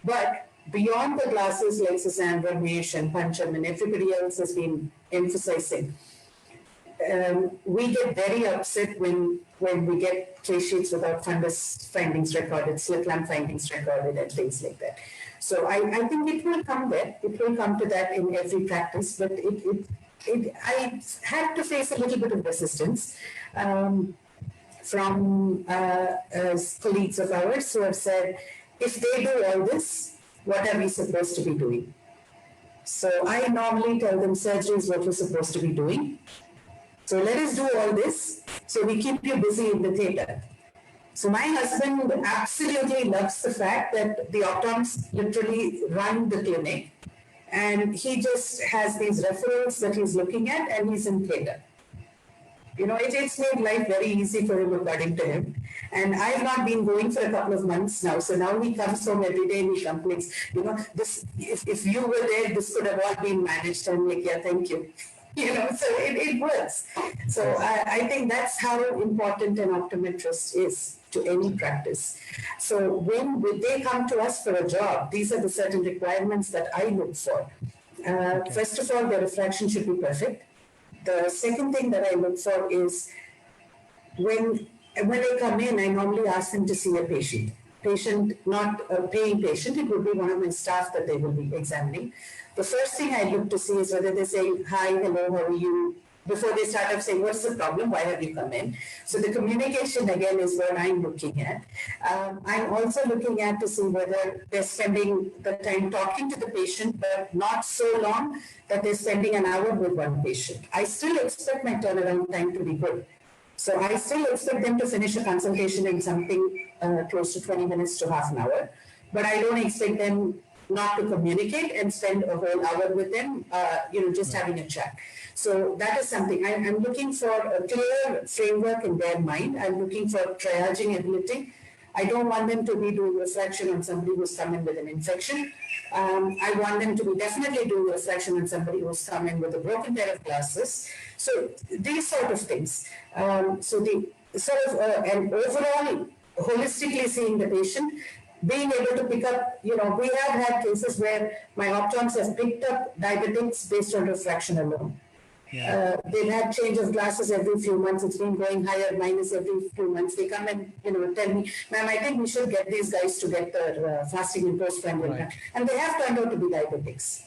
But beyond the glasses, like Suzanne, Ramesh, and Pancham, and everybody else has been emphasizing, we get very upset when we get trace sheets without fundus findings recorded, slit lamp findings recorded, and things like that. So I think it will come there. It will come to that in every practice, but I had to face a little bit of resistance from colleagues of ours who have said, if they do all this, what are we supposed to be doing? So I normally tell them surgery is what you're supposed to be doing. So let us do all this so we keep you busy in the theater. So my husband absolutely loves the fact that the optoms literally run the clinic, and he just has these referrals that he's looking at, and he's in theater. It's made life very easy for him, according to him. And I've not been going for a couple of months now. So now he comes home every day and he complains, this, if you were there, this could have all been managed. I'm like, yeah, thank you. So it works. So I think that's how important an optometrist is to any practice. So when they come to us for a job, these are the certain requirements that I look for. First of all, the refraction should be perfect. The second thing that I look for is when they come in, I normally ask them to see a patient. Patient, not a paying patient, it would be one of my staff that they will be examining. The first thing I look to see is whether they're saying, hi, hello, how are you? Before they start up saying, what is the problem? Why have you come in? So the communication, again, is what I'm looking at. I'm also looking at to see whether they're spending the time talking to the patient, but not so long that they're spending an hour with one patient. I still expect my turnaround time to be good. So I still expect them to finish a consultation in something close to 20 minutes to half an hour, but I don't expect them not to communicate and spend a whole hour with them, just having a chat. So that is something. I'm looking for a clear framework in their mind. I'm looking for triaging ability. I don't want them to be doing refraction on somebody who's come in with an infection. I want them to be definitely doing refraction on somebody who's come in with a broken pair of glasses. So these sort of things. So the sort of and overall holistically seeing the patient, being able to pick up, we have had cases where my optoms have picked up diabetics based on refraction alone. They've had change of glasses every few months. It's been going higher, minus every few months. They come and tell me, ma'am, I think we should get these guys to get their fasting and postprandial plan. And they have turned out to be diabetics.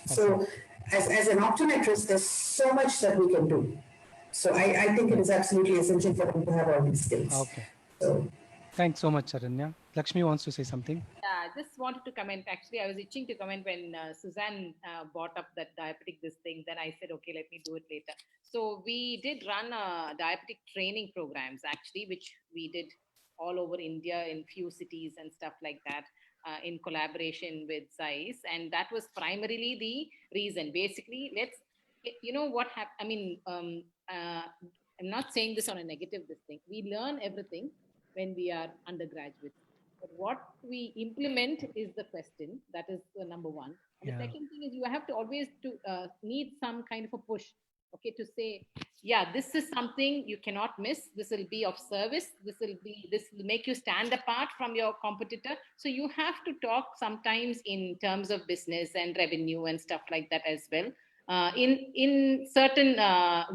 So as an optometrist, there's so much that we can do. So I think it is absolutely essential for them to have all these skills. Okay. So thanks so much, Aranya. Lakshmi wants to say something. Just wanted to comment. Actually, I was itching to comment when Suzanne brought up that diabetic this thing. Then I said, okay, let me do it later. So we did run diabetic training programs, actually, which we did all over India in few cities and stuff like that in collaboration with Zeiss. And that was primarily the reason. Basically, what happened. I mean, I'm not saying this on a negative this thing. We learn everything when we are undergraduates. But what we implement is the question. That is the number one. And the second thing is you have to always need some kind of a push, okay, to say, yeah, this is something you cannot miss. This will be of service. This will make you stand apart from your competitor. So you have to talk sometimes in terms of business and revenue and stuff like that as well. In certain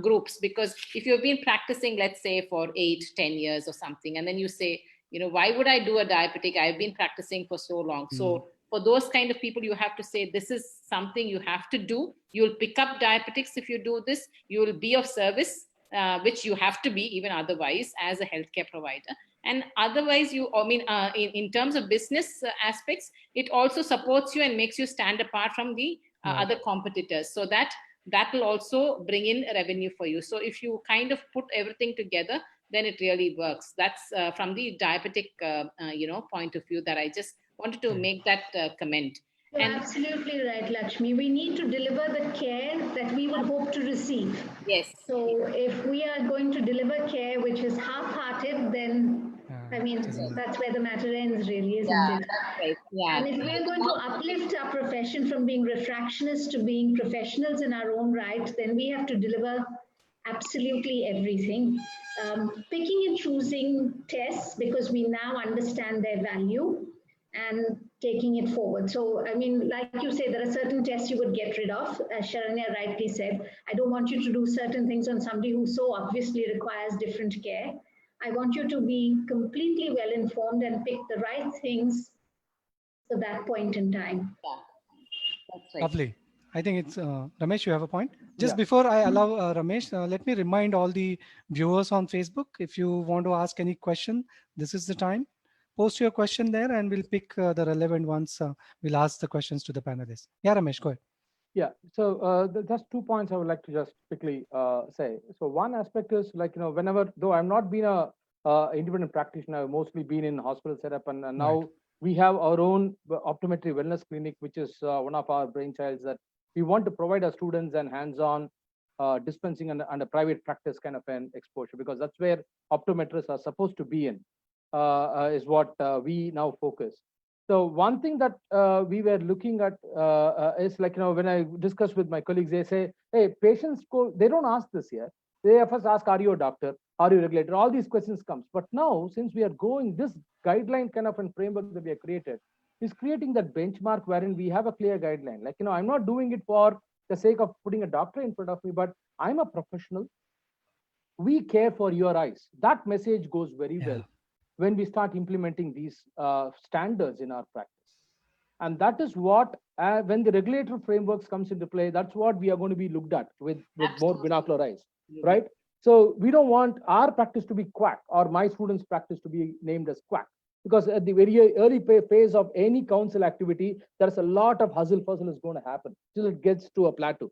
groups, because if you've been practicing, let's say for 8-10 years or something, and then you say, why would I do a diabetic? I've been practicing for so long. So for those kind of people, you have to say, this is something you have to do. You'll pick up diabetics if you do this. You will be of service, which you have to be even otherwise as a healthcare provider. And otherwise, in terms of business aspects, it also supports you and makes you stand apart from the other competitors. So that will also bring in revenue for you. So if you kind of put everything together, then it really works. That's from the diabetic, point of view that I just wanted to make that comment. You're absolutely right, Lakshmi. We need to deliver the care that we would hope to receive. Yes. So if we are going to deliver care which is half-hearted, then I mean, doesn't matter. that's where the matter ends, really, isn't Yeah, it? that's right. Yeah. And if we're going to uplift our profession from being refractionists to being professionals in our own right, then we have to deliver absolutely everything. Picking and choosing tests because we now understand their value and taking it forward. So, I mean, like you say, there are certain tests you would get rid of. As Sharanya rightly said, I don't want you to do certain things on somebody who so obviously requires different care. I want you to be completely well informed and pick the right things for that point in time. Yeah, that's right. Lovely. I think it's Ramesh, you have a point. Just Yeah. before I allow Ramesh, let me remind all the viewers on Facebook, if you want to ask any question, this is the time. Post your question there and we'll pick the relevant ones. We'll ask the questions to the panelists. Yeah, Ramesh, go ahead. Yeah, so that's 2 points I would like to just quickly say. So one aspect is like, whenever, though I'm not been a independent practitioner, I've mostly been in hospital setup, and now Right. we have our own optometry wellness clinic, which is one of our brainchilds that we want to provide our students and hands-on dispensing and a private practice kind of an exposure, because that's where optometrists are supposed to be in, is what we now focus. So one thing that we were looking at is like, when I discuss with my colleagues, they say, hey, patients go, they don't ask this here. They first ask, are you a doctor? Are you a regulator? All these questions comes. But now, since we are going, this guideline kind of a framework that we have created is creating that benchmark wherein we have a clear guideline. Like, I'm not doing it for the sake of putting a doctor in front of me, but I'm a professional. We care for your eyes. That message goes very well when we start implementing these standards in our practice. And that is what, when the regulatory frameworks comes into play, that's what we are going to be looked at with more binocular eyes, right? So we don't want our practice to be quack or my students' practice to be named as quack, because at the very early phase of any council activity, there's a lot of hustle fuzzle is going to happen till it gets to a plateau,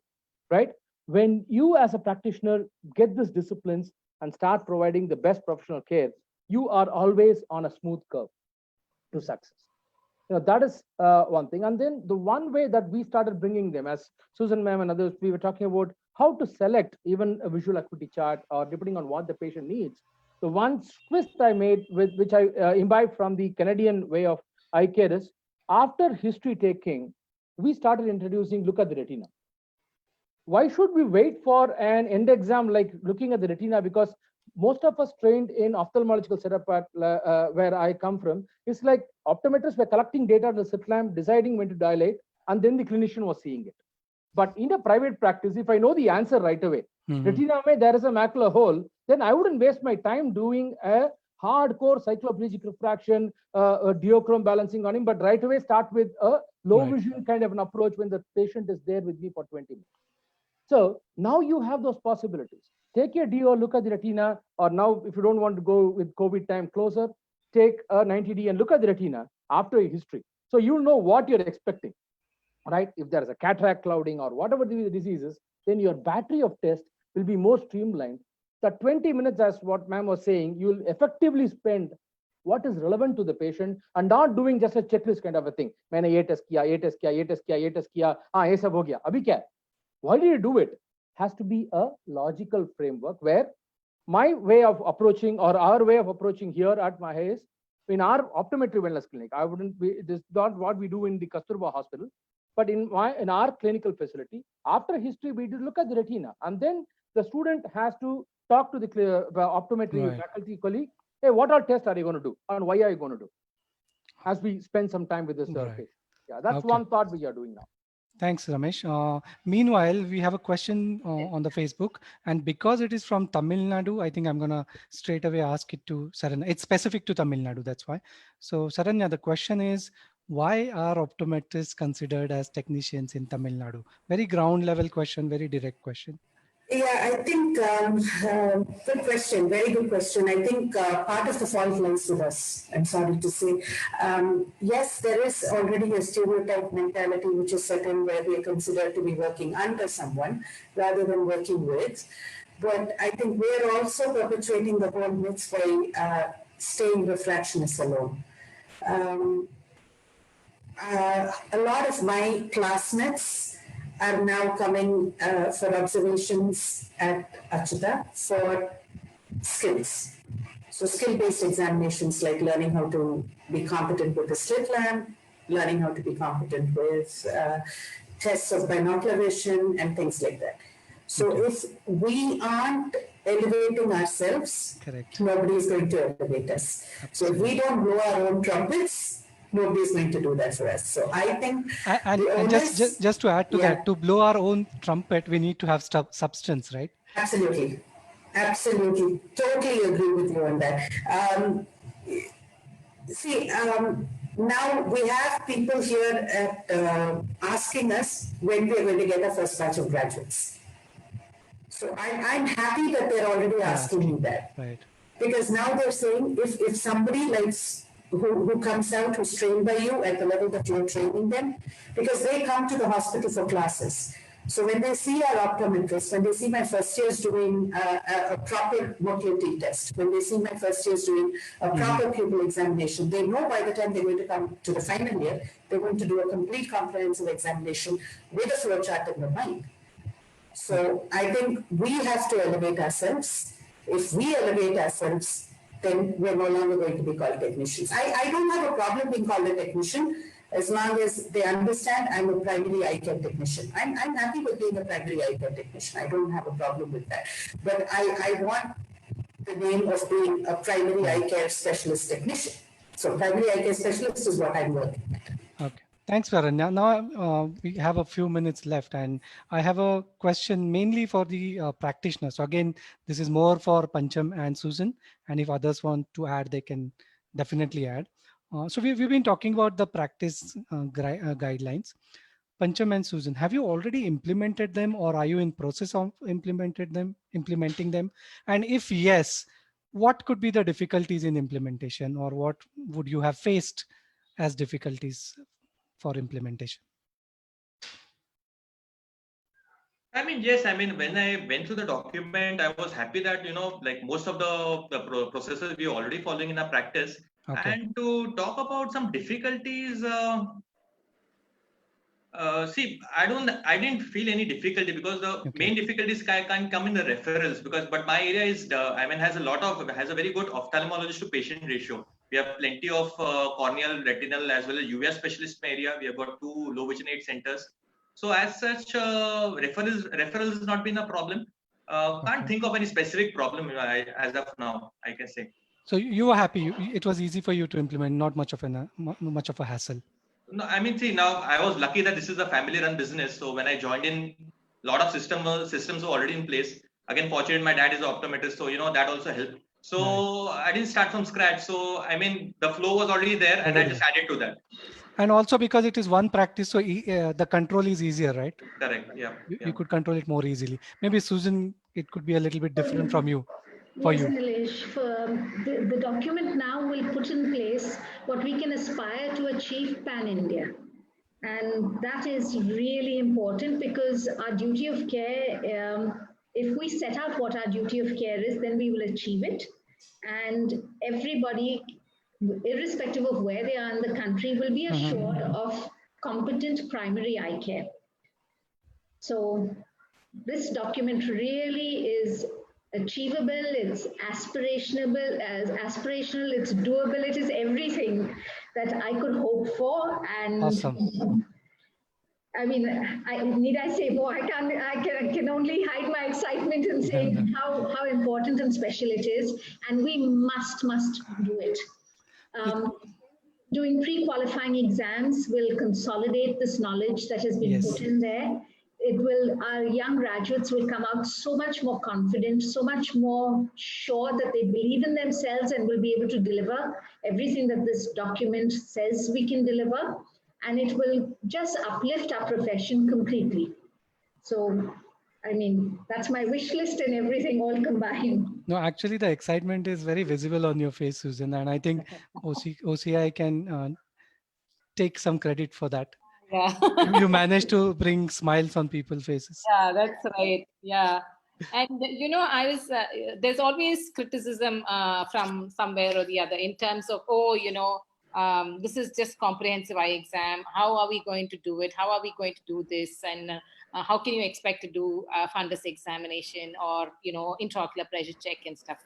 right? When you as a practitioner get these disciplines and start providing the best professional care, you are always on a smooth curve to success. That is one thing. And then the one way that we started bringing them, as Susan ma'am and others, we were talking about how to select even a visual acuity chart or depending on what the patient needs. The one twist I made, with which I imbibed from the Canadian way of eye care, is after history taking, we started introducing look at the retina. Why should we wait for an end exam like looking at the retina? Because most of us trained in ophthalmological setup at where I come from, it's like optometrists were collecting data at the slit lamp, deciding when to dilate, and then the clinician was seeing it. But in a private practice, if I know the answer right away, retina mein there is a macular hole, then I wouldn't waste my time doing a hardcore cycloplegic refraction, a diochrome balancing on him, but right away start with a low vision kind of an approach when the patient is there with me for 20 minutes. So now you have those possibilities. Take your DO, look at the retina, or now if you don't want to go with COVID time closer, take a 90D and look at the retina after a history. So you'll know what you're expecting, right? If there is a cataract clouding or whatever the disease is, then your battery of tests will be more streamlined. That 20 minutes, as what ma'am was saying, you'll effectively spend what is relevant to the patient and not doing just a checklist kind of a thing. Maine ye test kiya, ye test kiya, ye test kiya, ye test kiya, ye sab ho gaya. Abhi kya? Why did you do it? Has to be a logical framework where my way of approaching or our way of approaching here at Mahe is in our optometry wellness clinic. I wouldn't be, this is not what we do in the Kasturba hospital, but in our clinical facility, after history, we do look at the retina, and then the student has to talk to the optometry faculty colleague. Hey, what all tests are you going to do, and why are you going to do? As we spend some time with this patient. Yeah, that's one thought we are doing now. Thanks, Ramesh. Meanwhile, we have a question on the Facebook, and because it is from Tamil Nadu, I think I'm going to straight away ask it to Saranya. It's specific to Tamil Nadu, that's why. So Saranya, the question is, why are optometrists considered as technicians in Tamil Nadu? Very ground level question, very direct question. Yeah, I think good question, very good question. I think part of the fault lies with us, I'm sorry to say. Yes, there is already a stereotype mentality which is certain where we are considered to be working under someone rather than working with. But I think we are also perpetuating the whole myth by staying refractionists alone. A lot of my classmates are now coming for observations at Achyuta for skills. So skill-based examinations like learning how to be competent with a slit lamp, learning how to be competent with tests of binocular vision and things like that. So if we aren't elevating ourselves, Correct. nobody is going to elevate us. So if we don't blow our own trumpets, nobody is going to do that for us. So I think And just to add to Yeah. that, to blow our own trumpet, we need to have substance, right? Absolutely. Absolutely. Totally agree with you on that. Now we have people here at, asking us when we're going to get our first batch of graduates. So I'm happy that they're already asking me that. Right. Because now they're saying if somebody likes who comes out, who's trained by you at the level that you're training them, because they come to the hospital for classes. So when they see our optometrist, when they see my first years doing a proper motility test, when they see my first years doing a proper pupil examination, they know by the time they're going to come to the final year, they're going to do a complete comprehensive examination with a flowchart in their mind. So I think we have to elevate ourselves. If we elevate ourselves, then we're no longer going to be called technicians. I don't have a problem being called a technician as long as they understand I'm a primary eye care technician. I'm happy with being a primary eye care technician. I don't have a problem with that. But I want the name of being a primary eye care specialist technician. So primary eye care specialist is what I'm working at. Okay. Thanks, Varun. Now we have a few minutes left, and I have a question mainly for the practitioner. So again, this is more for Pancham and Susan, and if others want to add, they can definitely add. So we've been talking about the practice guidelines. Pancham and Susan, have you already implemented them, or are you in process of implementing them? And if yes, what could be the difficulties in implementation, or what would you have faced as difficulties for implementation? I mean, yes, I mean, when I went through the document, I was happy that, like most of the processes we are already following in our practice. Okay. And to talk about some difficulties, see, I didn't feel any difficulty because the main difficulties can come in the referrals but my area is, has a very good ophthalmologist to patient ratio. We have plenty of corneal, retinal, as well as uvea specialist in my area. We have got 2 low vision aid centers. So as such, referrals has not been a problem. Can't think of any specific problem as of now, I can say. So you were happy. It was easy for you to implement, not much of a hassle. No, I mean, see, now I was lucky that this is a family-run business. So when I joined in, a lot of systems were already in place. Again, fortunately, my dad is an optometrist, so that also helped. So I didn't start from scratch. So I mean, the flow was already there, and I just added to that. And also because it is one practice, so the control is easier, right? Correct. Yeah. You could control it more easily. Maybe Susan, it could be a little bit different from you. Yes, Nilesh, the document now will put in place what we can aspire to achieve pan-India. And that is really important because our duty of care, if we set out what our duty of care is, then we will achieve it. And everybody, irrespective of where they are in the country, will be assured of competent primary eye care. So this document really is achievable, it's aspirational, it's doable, it is everything that I could hope for. And awesome. I mean, need I say more? I can only hide my excitement and say how important and special it is, and we must do it. Doing pre-qualifying exams will consolidate this knowledge that has been put in there. Our young graduates will come out so much more confident, so much more sure that they believe in themselves and will be able to deliver everything that this document says we can deliver. And it will just uplift our profession completely. So, I mean, that's my wish list and everything all combined. No, actually the excitement is very visible on your face, Susan. And I think OCI can take some credit for that. Yeah. You managed to bring smiles on people's faces. Yeah, that's right. Yeah. And, I was, there's always criticism from somewhere or the other in terms of, this is just comprehensive eye exam. How are we going to do it? How are we going to do this? And how can you expect to do a fundus examination or, intraocular pressure check and stuff?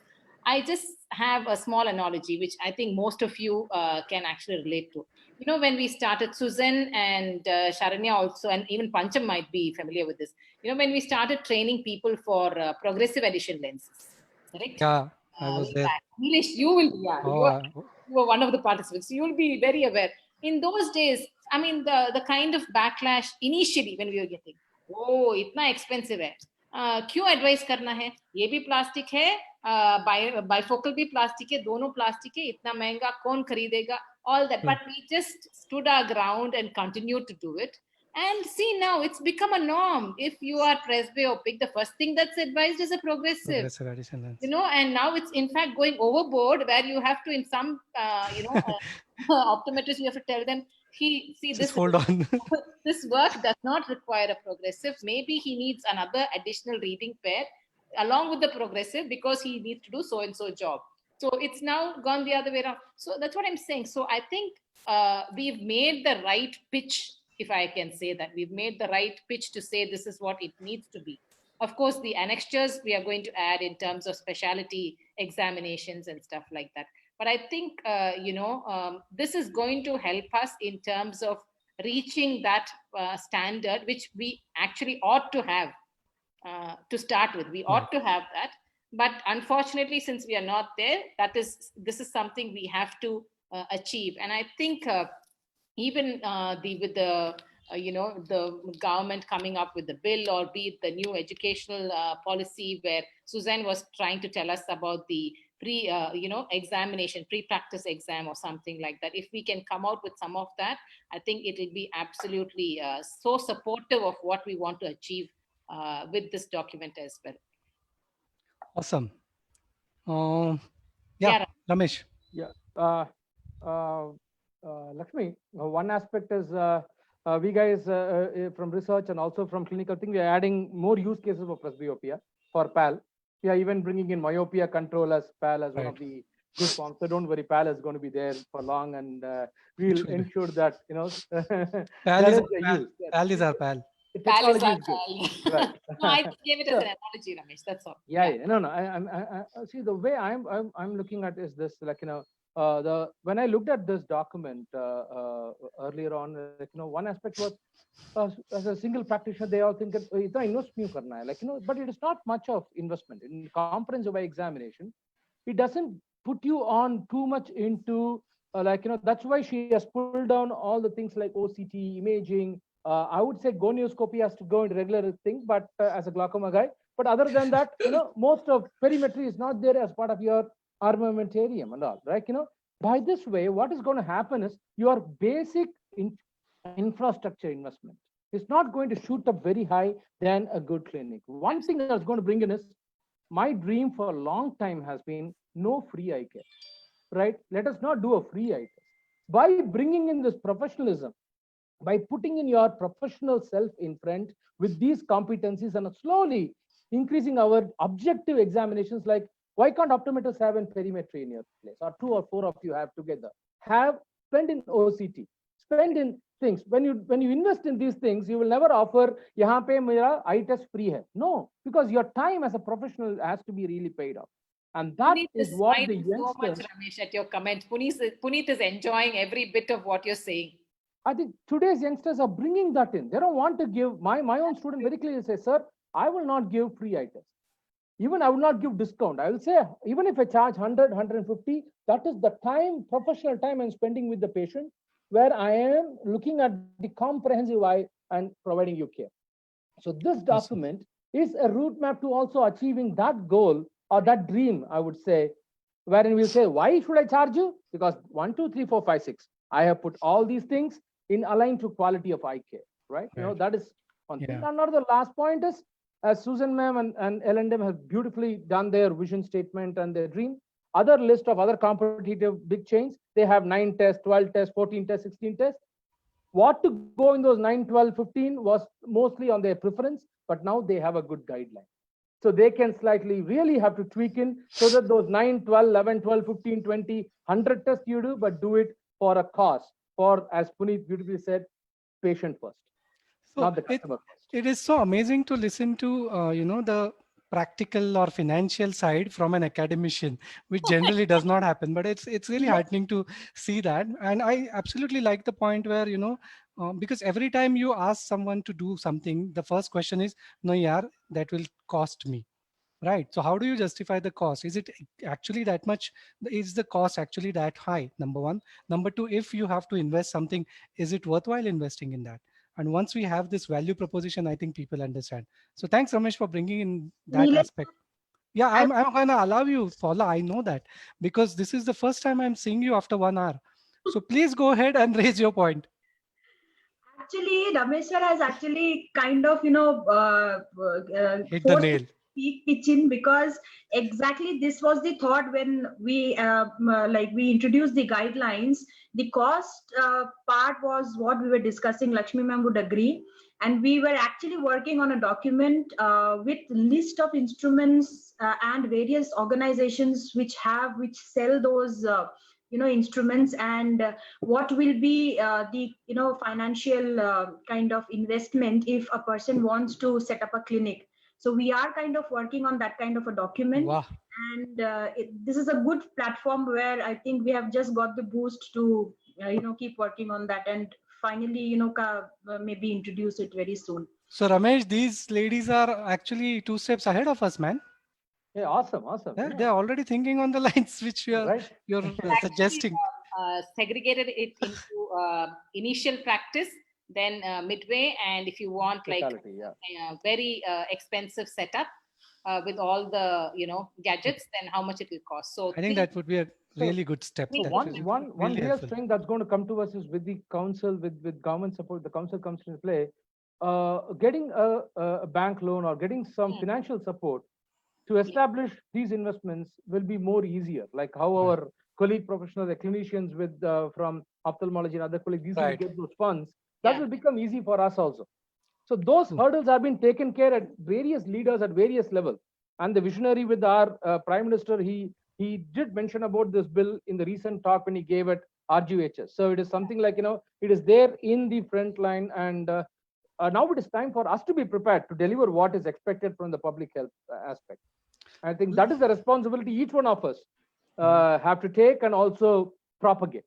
I just have a small analogy, which I think most of you can actually relate to. You know, when we started, Susan and Sharanya also, and even Pancham might be familiar with this. You know, when we started training people for progressive addition lenses, correct? Yeah, I was Way there. back. Nilesh, you will be, yeah, Oh, you are one of the participants. You will be very aware. In those days, I mean, the kind of backlash initially when we were getting, oh, इतना expensive है, क्यों advise करना है? ये भी plastic है, bifocal भी plastic है, दोनों plastic है, इतना महंगा कौन खरीदेगा? All that, but we just stood our ground and continued to do it. And see, now it's become a norm. If you are presbyopic, the first thing that's advised is a progressive. progressive addition lens. You know, and now it's in fact going overboard, where you have to, in some optometrists, you have to tell them, see Just this hold on. this work does not require a progressive. Maybe he needs another additional reading pair along with the progressive, because he needs to do so and so job. So it's now gone the other way around. So that's what I'm saying. So I think we've made the right pitch, if I can say that. We've made the right pitch to say this is what it needs to be. Of course, the annexures we are going to add in terms of specialty examinations and stuff like that. But I think, this is going to help us in terms of reaching that standard, which we actually ought to have to start with. We ought to have that. But unfortunately, since we are not there, this is something we have to achieve. And I think even with the the government coming up with the bill, or be it the new educational policy, where Suzanne was trying to tell us about the examination, pre-practice exam or something like that. If we can come out with some of that, I think it will be absolutely so supportive of what we want to achieve with this document as well. Awesome. Yeah, Ramesh. Yeah. Lakshmi, one aspect is we guys from research and also from clinical thing, we are adding more use cases of presbyopia for PAL. We are even bringing in myopia control as PAL as one of the good forms. So don't worry, PAL is going to be there for long, and we'll ensure that PAL is use. PAL is our PAL. Technology is good. Right. No, I gave it as an analogy, Ramesh. That's all. Yeah. No. I see, the way I'm looking at is this, like, when I looked at this document earlier on, one aspect was, as a single practitioner, they all think itna invest nahi karna hai, but it is not much of investment in comprehensive eye examination. It doesn't put you on too much into that's why she has pulled down all the things like OCT imaging. I would say gonioscopy has to go into regular thing, but as a glaucoma guy. But other than that, most of perimetry is not there as part of your armamentarium and all, right? By this way, what is going to happen is your basic infrastructure investment is not going to shoot up very high than a good clinic. One thing that's going to bring in is, my dream for a long time has been no free eye care, right? Let us not do a free eye test. By bringing in this professionalism, by putting in your professional self in front with these competencies, and slowly increasing our objective examinations, like why can't optometrists have a perimetry in your place, or 2 or 4 of you have together, spend in OCT, spend in things. When you invest in these things, you will never offer yahan pe mera eye test free hai. No, because your time as a professional has to be really paid off. And that is what the youngsters... so much, Ramesh, at your comment. Puneet is enjoying every bit of what you're saying. I think today's youngsters are bringing that in. They don't want to give. My own student very clearly says, sir, I will not give free eye test. Even I will not give discount. I will say, even if I charge 100, 150, that is the time, professional time I'm spending with the patient, where I am looking at the comprehensive eye and providing you care. So this document is a route map to also achieving that goal, or that dream, I would say, wherein we'll say, why should I charge you? Because 1, 2, 3, 4, 5, 6. I have put all these things in aligned to quality of eye care, right? That is one thing. Another, the last point is, as Susan ma'am and L&M have beautifully done their vision statement and their dream, other list of other competitive big chains, they have 9 tests, 12 tests, 14 tests, 16 tests. What to go in those 9, 12, 15 was mostly on their preference, but now they have a good guideline. So they can slightly really have to tweak in, so that those 9, 12, 11, 12, 15, 20, 100 tests you do, but do it for a cause, for, as Puneet beautifully said, patient first, so not the customer first. It is so amazing to listen to, the practical or financial side from an academician, which generally does not happen. But it's really heartening to see that. And I absolutely like the point where, because every time you ask someone to do something, the first question is, no, yaar, that will cost me. Right. So how do you justify the cost? Is it actually that much? Is the cost actually that high? Number one. Number two, if you have to invest something, is it worthwhile investing in that? And once we have this value proposition, I think people understand. So thanks, Ramesh, for bringing in that Neelesh, aspect. Yeah, I'm gonna allow you, Paula. I know that because this is the first time I'm seeing you after 1 hour. So please go ahead and raise your point. Actually, Ramesh sir has actually kind of, Hit the forced nail. me to pitch in, because exactly this was the thought when we we introduced the guidelines. The cost part was what we were discussing. Lakshmi ma'am would agree, and we were actually working on a document with list of instruments and various organizations which sell those instruments, and what will be the financial kind of investment if a person wants to set up a clinic. So we are kind of working on that kind of a document. Wow. And this is a good platform where I think we have just got the boost to keep working on that, and finally maybe introduce it very soon. So Ramesh, these ladies are actually 2 steps ahead of us, man. Yeah, awesome. Yeah, Yeah, they're already thinking on the lines which right. you're suggesting. Segregated it into initial practice, then midway, and if you want Specialty, yeah. very expensive setup with all the gadgets, then how much it will cost. So I think that would be a really good step. So That One will one one really real helpful. strength that's going to come to us is with the council, with government support. The council comes into play. Getting a bank loan or getting some financial support to establish these investments will be more easier. Like how our colleague professionals, the clinicians with from ophthalmology and other colleagues easily Right. get those funds. That Yeah. will become easy for us also. So those True. hurdles have been taken care at various leaders at various levels. And the visionary with our Prime Minister, he did mention about this bill in the recent talk when he gave at RGHS. So it is something like, it is there in the front line. And now it is time for us to be prepared to deliver what is expected from the public health aspect. I think that is the responsibility each one of us have to take and also propagate.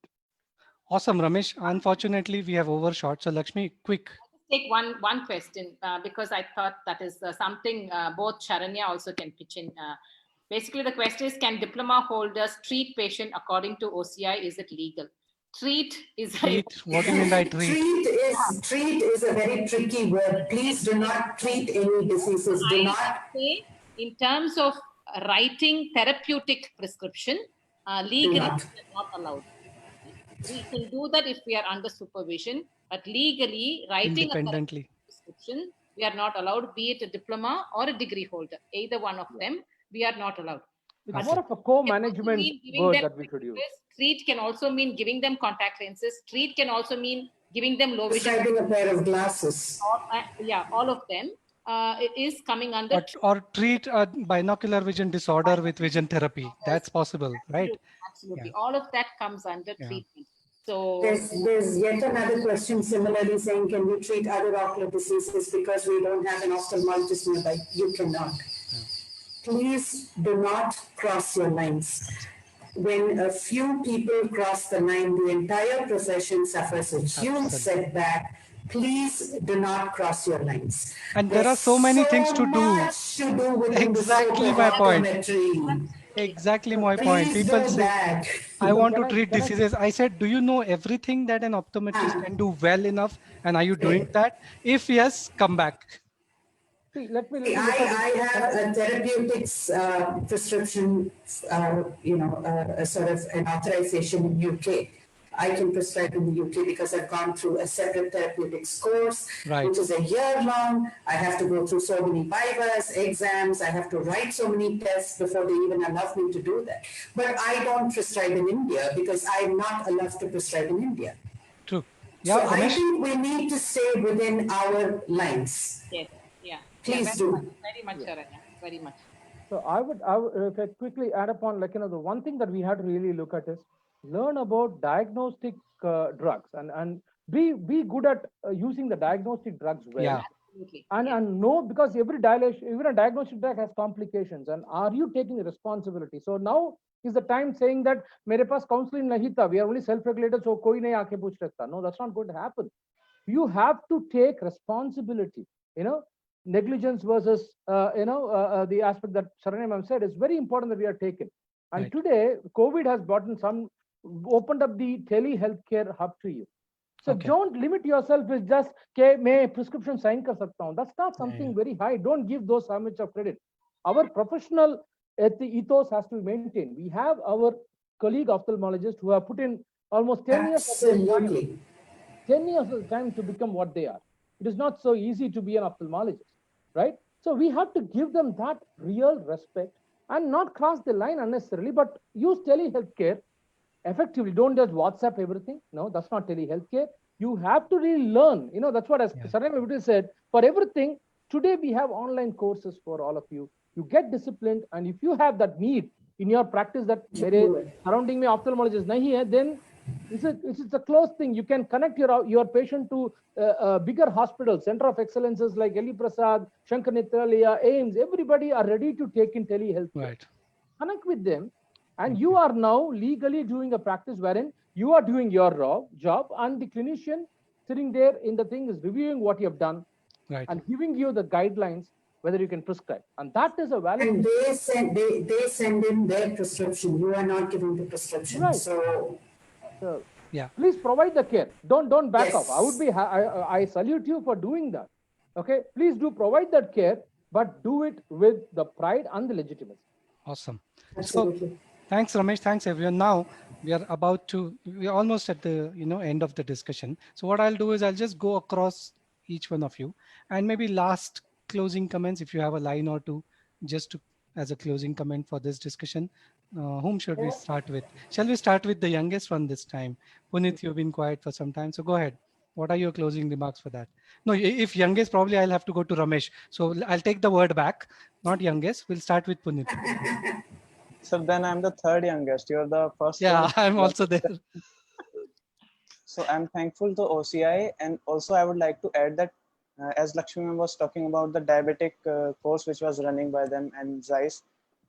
Awesome, Ramesh. Unfortunately, we have overshot. So Lakshmi, quick. take one question because I thought that is something both Sharanya also can pitch in. Basically, the question is: can diploma holders treat patient according to OCI? Is it legal? Treat is Treat. What do you mean by treat? Treat is a very tricky word. Please do not treat any diseases. Do not say in terms of writing therapeutic prescription. Legally, not. we are not allowed. We can do that if we are under supervision, but legally writing a Independently. prescription, we are not allowed, be it a diploma or a degree holder, either one of them, we are not allowed. It's more of a co-management word that we should use. Treat can also mean giving them contact lenses. Treat can also mean giving them low vision. Prescribing a pair of glasses. Yeah, all of them. It is coming under. Or treat a binocular vision disorder with vision therapy. That's possible, right? Absolutely. Yeah. All of that comes under treatment. So there's yet another question similarly saying, can we treat other ocular diseases because we don't have an ophthalmologist nearby? You cannot. Please do not cross your lines. When a few people cross the line, the entire profession suffers a huge setback. Please do not cross your lines. And there are so many things to do. Much to do with Exactly my point. Exactly my point. People say, I want to treat diseases. I said, do you know everything that an optometrist can do well enough? And are you doing that? If yes, come back. See, I have a therapeutics prescription, sort of an authorization in UK. I can prescribe in the UK because I've gone through a separate therapeutics course, which is a year long. I have to go through so many vivas, exams. I have to write so many tests before they even allow me to do that. But I don't prescribe in India because I'm not allowed to prescribe in India. True. Yeah, so I think we need to stay within our lines. Yes. Yeah. Please do. Very much, Sharanya. Very much. So I would if I quickly add upon, the one thing that we have to really look at is learn about diagnostic drugs and be good at using the diagnostic drugs well. Yeah. Absolutely. and Yeah. and know, because every dilation, even a diagnostic drug has complications, and are you taking the responsibility? So now is the time saying that mere paas counseling nahi tha, we are only self-regulated, so koi nahi aake puch sakta. No, that's not going to happen. You have to take responsibility. Negligence versus the aspect that Sharanam ma'am said is very important that we are taken. And Right. today COVID has opened up the telehealthcare hub to you. So Okay. don't limit yourself with just के मैं prescription sign कर सकता हूँ. That's not something yeah. very high. Don't give those so much of credit. Our professional ethos has to be maintained. We have our colleague ophthalmologists who have put in almost 10 years of their time, Absolutely. 10 years of time to become what they are. It is not so easy to be an ophthalmologist, right? So we have to give them that real respect and not cross the line unnecessarily, but use telehealthcare effectively. Don't just WhatsApp everything. No, that's not telehealthcare. You have to really learn. That's what, as Yeah. Saranam said, for everything, today we have online courses for all of you. You get disciplined, and if you have that need in your practice that surrounding me ophthalmologist nahi hai, then it's a close thing. You can connect your patient to bigger hospitals, center of excellences like Eli Prasad, Shankar Nethralaya, AIMS. Everybody are ready to take in telehealth. Right. Connect with them, and Thank you you. are now legally doing a practice wherein you are doing your job, and the clinician sitting there in the thing is reviewing what you have done Right. and giving you the guidelines whether you can prescribe, and that is a valid. And they send in their prescription. You are not giving the prescription. Right. So So Yeah. please provide the care. Don't back off. I would yes. be I salute you for doing that. Okay, please do provide that care, but do it with the pride and the legitimacy. Awesome. So Absolutely. thanks, Ramesh. Thanks, everyone. Now we're almost at the end of the discussion. So what I'll do is I'll just go across each one of you, and maybe last closing comments, if you have a line or two, just as a closing comment for this discussion. Whom should we start with? Shall we start with the youngest one this time? Punit, you've been quiet for some time, so go ahead. What are your closing remarks for that? No, if youngest, probably I'll have to go to Ramesh. So I'll take the word back. Not youngest. We'll start with Punit. So then I'm the third youngest. You're the first Yeah, one. I'm also there. So I'm thankful to OCI, and also I would like to add that as Lakshmi ma'am was talking about the diabetic course which was running by them and Zeiss.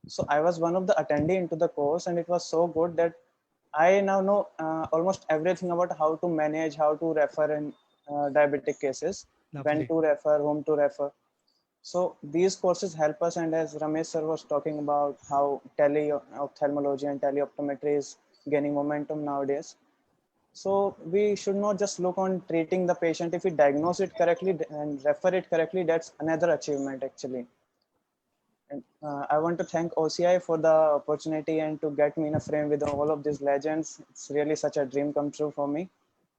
So I was one of the attendee into the course, and it was so good that I now know almost everything about how to manage, how to refer in diabetic cases, when Lovely. to refer, whom to refer. So these courses help us, and as Ramesh sir was talking about how tele-ophthalmology and teleoptometry is gaining momentum nowadays. So we should not just look on treating the patient. If we diagnose it correctly and refer it correctly, that's another achievement actually. And I want to thank OCI for the opportunity and to get me in a frame with all of these legends. It's really such a dream come true for me.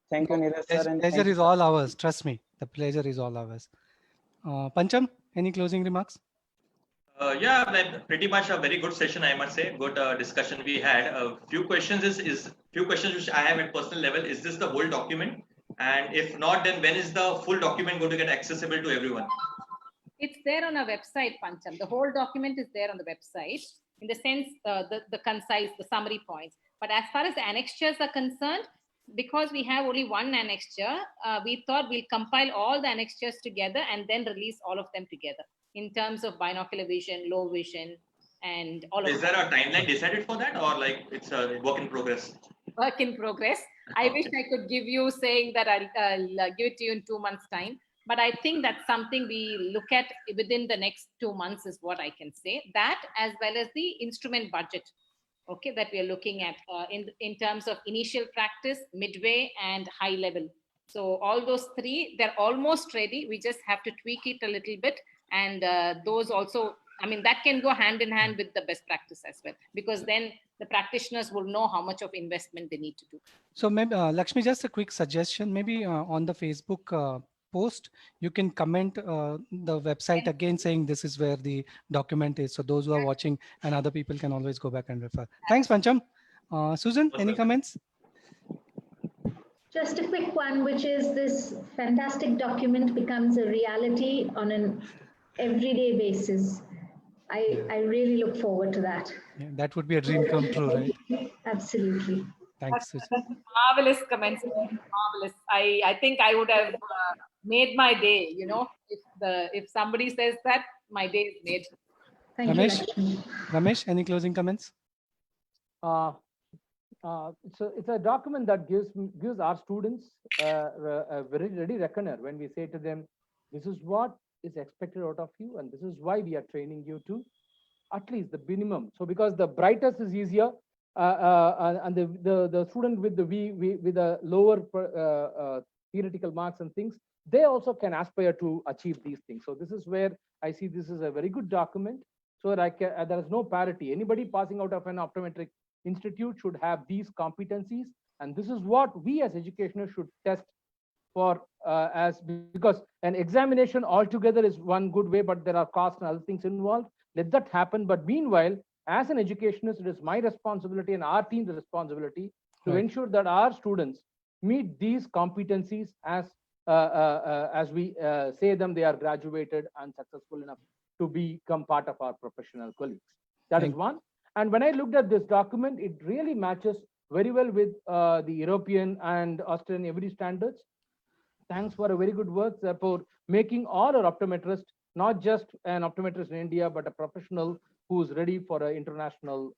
Thank you, Neeraj sir, and Pleasure thank is all ours. Trust me, the pleasure is all ours. Pancham, any closing remarks? Yeah, like pretty much a very good session, I must say. Good discussion we had. A few questions few questions which I have at personal level. Is this the whole document? And if not, then when is the full document going to get accessible to everyone? It's there on our website, Pancham. The whole document is there on the website in the sense, the concise, the summary points. But as far as the annexures are concerned, because we have only one annexure, we thought we'll compile all the annexures together and then release all of them together in terms of binocular vision, low vision, and all of Is there a timeline decided for that, or like it's a work in progress? work in progress. I wish I could give you saying that I'll give it to you in 2 months' time. But I think that's something we look at within the next 2 months is what I can say. That as well as the instrument budget, okay, that we are looking at in terms of initial practice, midway, and high level. So all those three, they're almost ready. We just have to tweak it a little bit. And those also, I mean, that can go hand in hand with the best practice as well, because then the practitioners will know how much of investment they need to do. So maybe Lakshmi, just a quick suggestion. Maybe on the Facebook post, you can comment the website again, saying this is where the document is. So those who are watching and other people can always go back and refer. Thanks, Pancham. Susan, any comments? Just a quick one, which is this fantastic document becomes a reality on an everyday basis. I really look forward to that. Yeah, that would be a dream come true, right? Absolutely. Thanks, Susan. That's marvelous comments. Marvelous. I think I would have made my day. You know, if somebody says that, my day is made. Thank you, Ramesh? Lakshmi. Ramesh, any closing comments? It's a document that gives our students a very ready reckoner when we say to them, this is what is expected out of you, and this is why we are training you to at least the minimum. So because the brightest is easier, and the student with the lower theoretical marks and things, they also can aspire to achieve these things. So this is where I see this is a very good document. So that there is no parity. Anybody passing out of an optometric institute should have these competencies, and this is what we as educationers should test for, because an examination altogether is one good way, but there are costs and other things involved. Let that happen. But meanwhile, as an educationist, it is my responsibility and our team's responsibility to Right. ensure that our students meet these competencies as we say them, they are graduated and successful enough to become part of our professional colleagues. That is Thank- one. And when I looked at this document, it really matches very well with the European and Australian every standards. Thanks for a very good work for making all our optometrists, not just an optometrist in India, but a professional who's ready for an international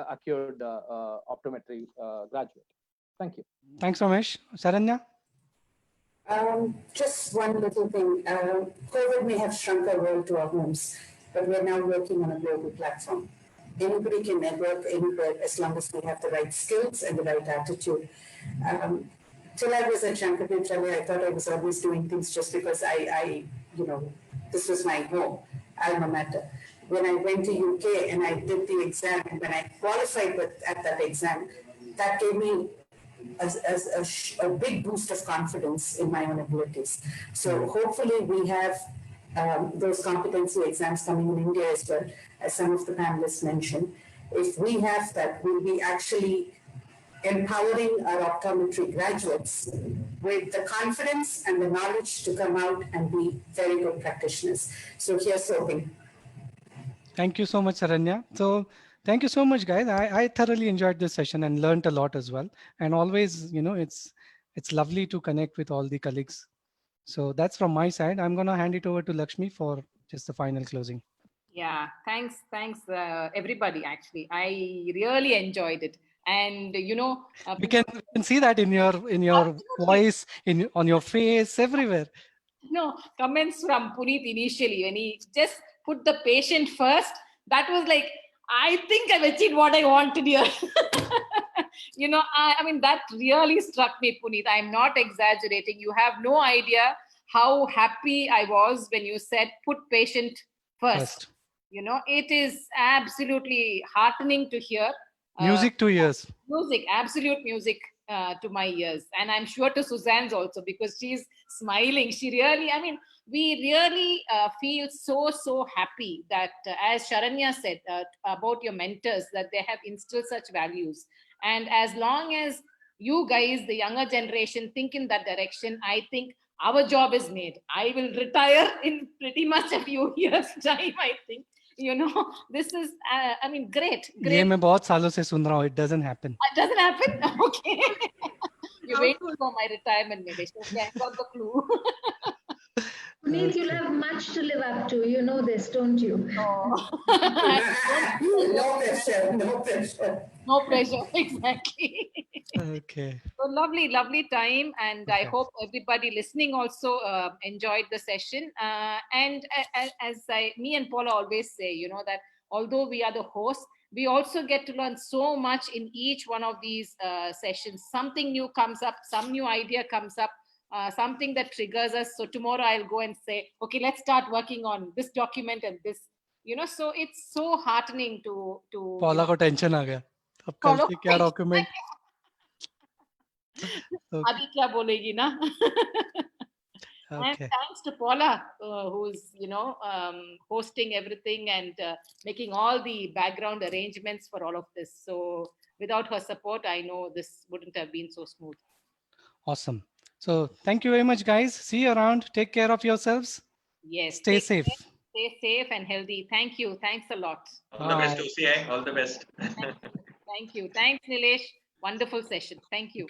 accrued optometry graduate. Thank you. Thanks, Ramesh. Saranya? Just one little thing. COVID may have shrunk our world to our homes, but we're now working on a global platform. Anybody can network anywhere as long as we have the right skills and the right attitude. Till I was at Shankaracharya, I thought I was always doing things just because this was my home, alma mater. When I went to UK and I did the exam, and when I qualified at that exam, that gave me a big boost of confidence in my own abilities. So hopefully we have those competency exams coming in India as well, as some of the panelists mentioned. If we have that, we'll be actually empowering our optometry graduates with the confidence and the knowledge to come out and be very good practitioners. So here's hoping. Thank you so much, Saranya. So thank you so much, guys. I thoroughly enjoyed this session and learned a lot as well. And always, it's lovely to connect with all the colleagues. So that's from my side. I'm going to hand it over to Lakshmi for just the final closing. Yeah, thanks, everybody. Actually, I really enjoyed it, and We can see that in your Absolutely. voice, on your face, everywhere. Comments from Puneet initially when he just put the patient first. That was like, I think I've achieved what I wanted here. I mean, that really struck me, Puneet. I'm not exaggerating. You have no idea how happy I was when you said put patient first. It is absolutely heartening to hear. Music to ears. Music, absolute music to my ears. And I'm sure to Suzanne's also, because she's smiling. We really feel so happy that, as Sharanya said, about your mentors, that they have instilled such values. And as long as you guys, the younger generation, think in that direction, I think our job is made. I will retire in pretty much a few years' time, I think. This is, great. ये मैं बहुत सालों से सुन रहा हूँ. It doesn't happen. It doesn't happen? Okay. You're waiting for my retirement, Nilesh. Okay, I got the clue. Puneet, you'll have much to live up to. You know this, don't you? No pressure. No pressure, exactly. Okay. So lovely time, and I hope everybody listening also enjoyed the session. And as me and Paula always say, that although we are the hosts, we also get to learn so much in each one of these sessions. Something new comes up, some new idea comes up, something that triggers us. So tomorrow I'll go and say, okay, let's start working on this document and this. So it's so heartening to. Paula को tension आ गया. अब कल से क्या document? अभी क्या बोलेगी ना? And thanks to Paula, who's hosting everything and making all the background arrangements for all of this. So without her support, I know this wouldn't have been so smooth. Awesome. So thank you very much, guys. See you around. Take care of yourselves. Yes. Stay safe. Stay safe and healthy. Thank you. Thanks a lot. All the best, OCI. All the best. Thank you. Thanks, Nilesh. Wonderful session. Thank you.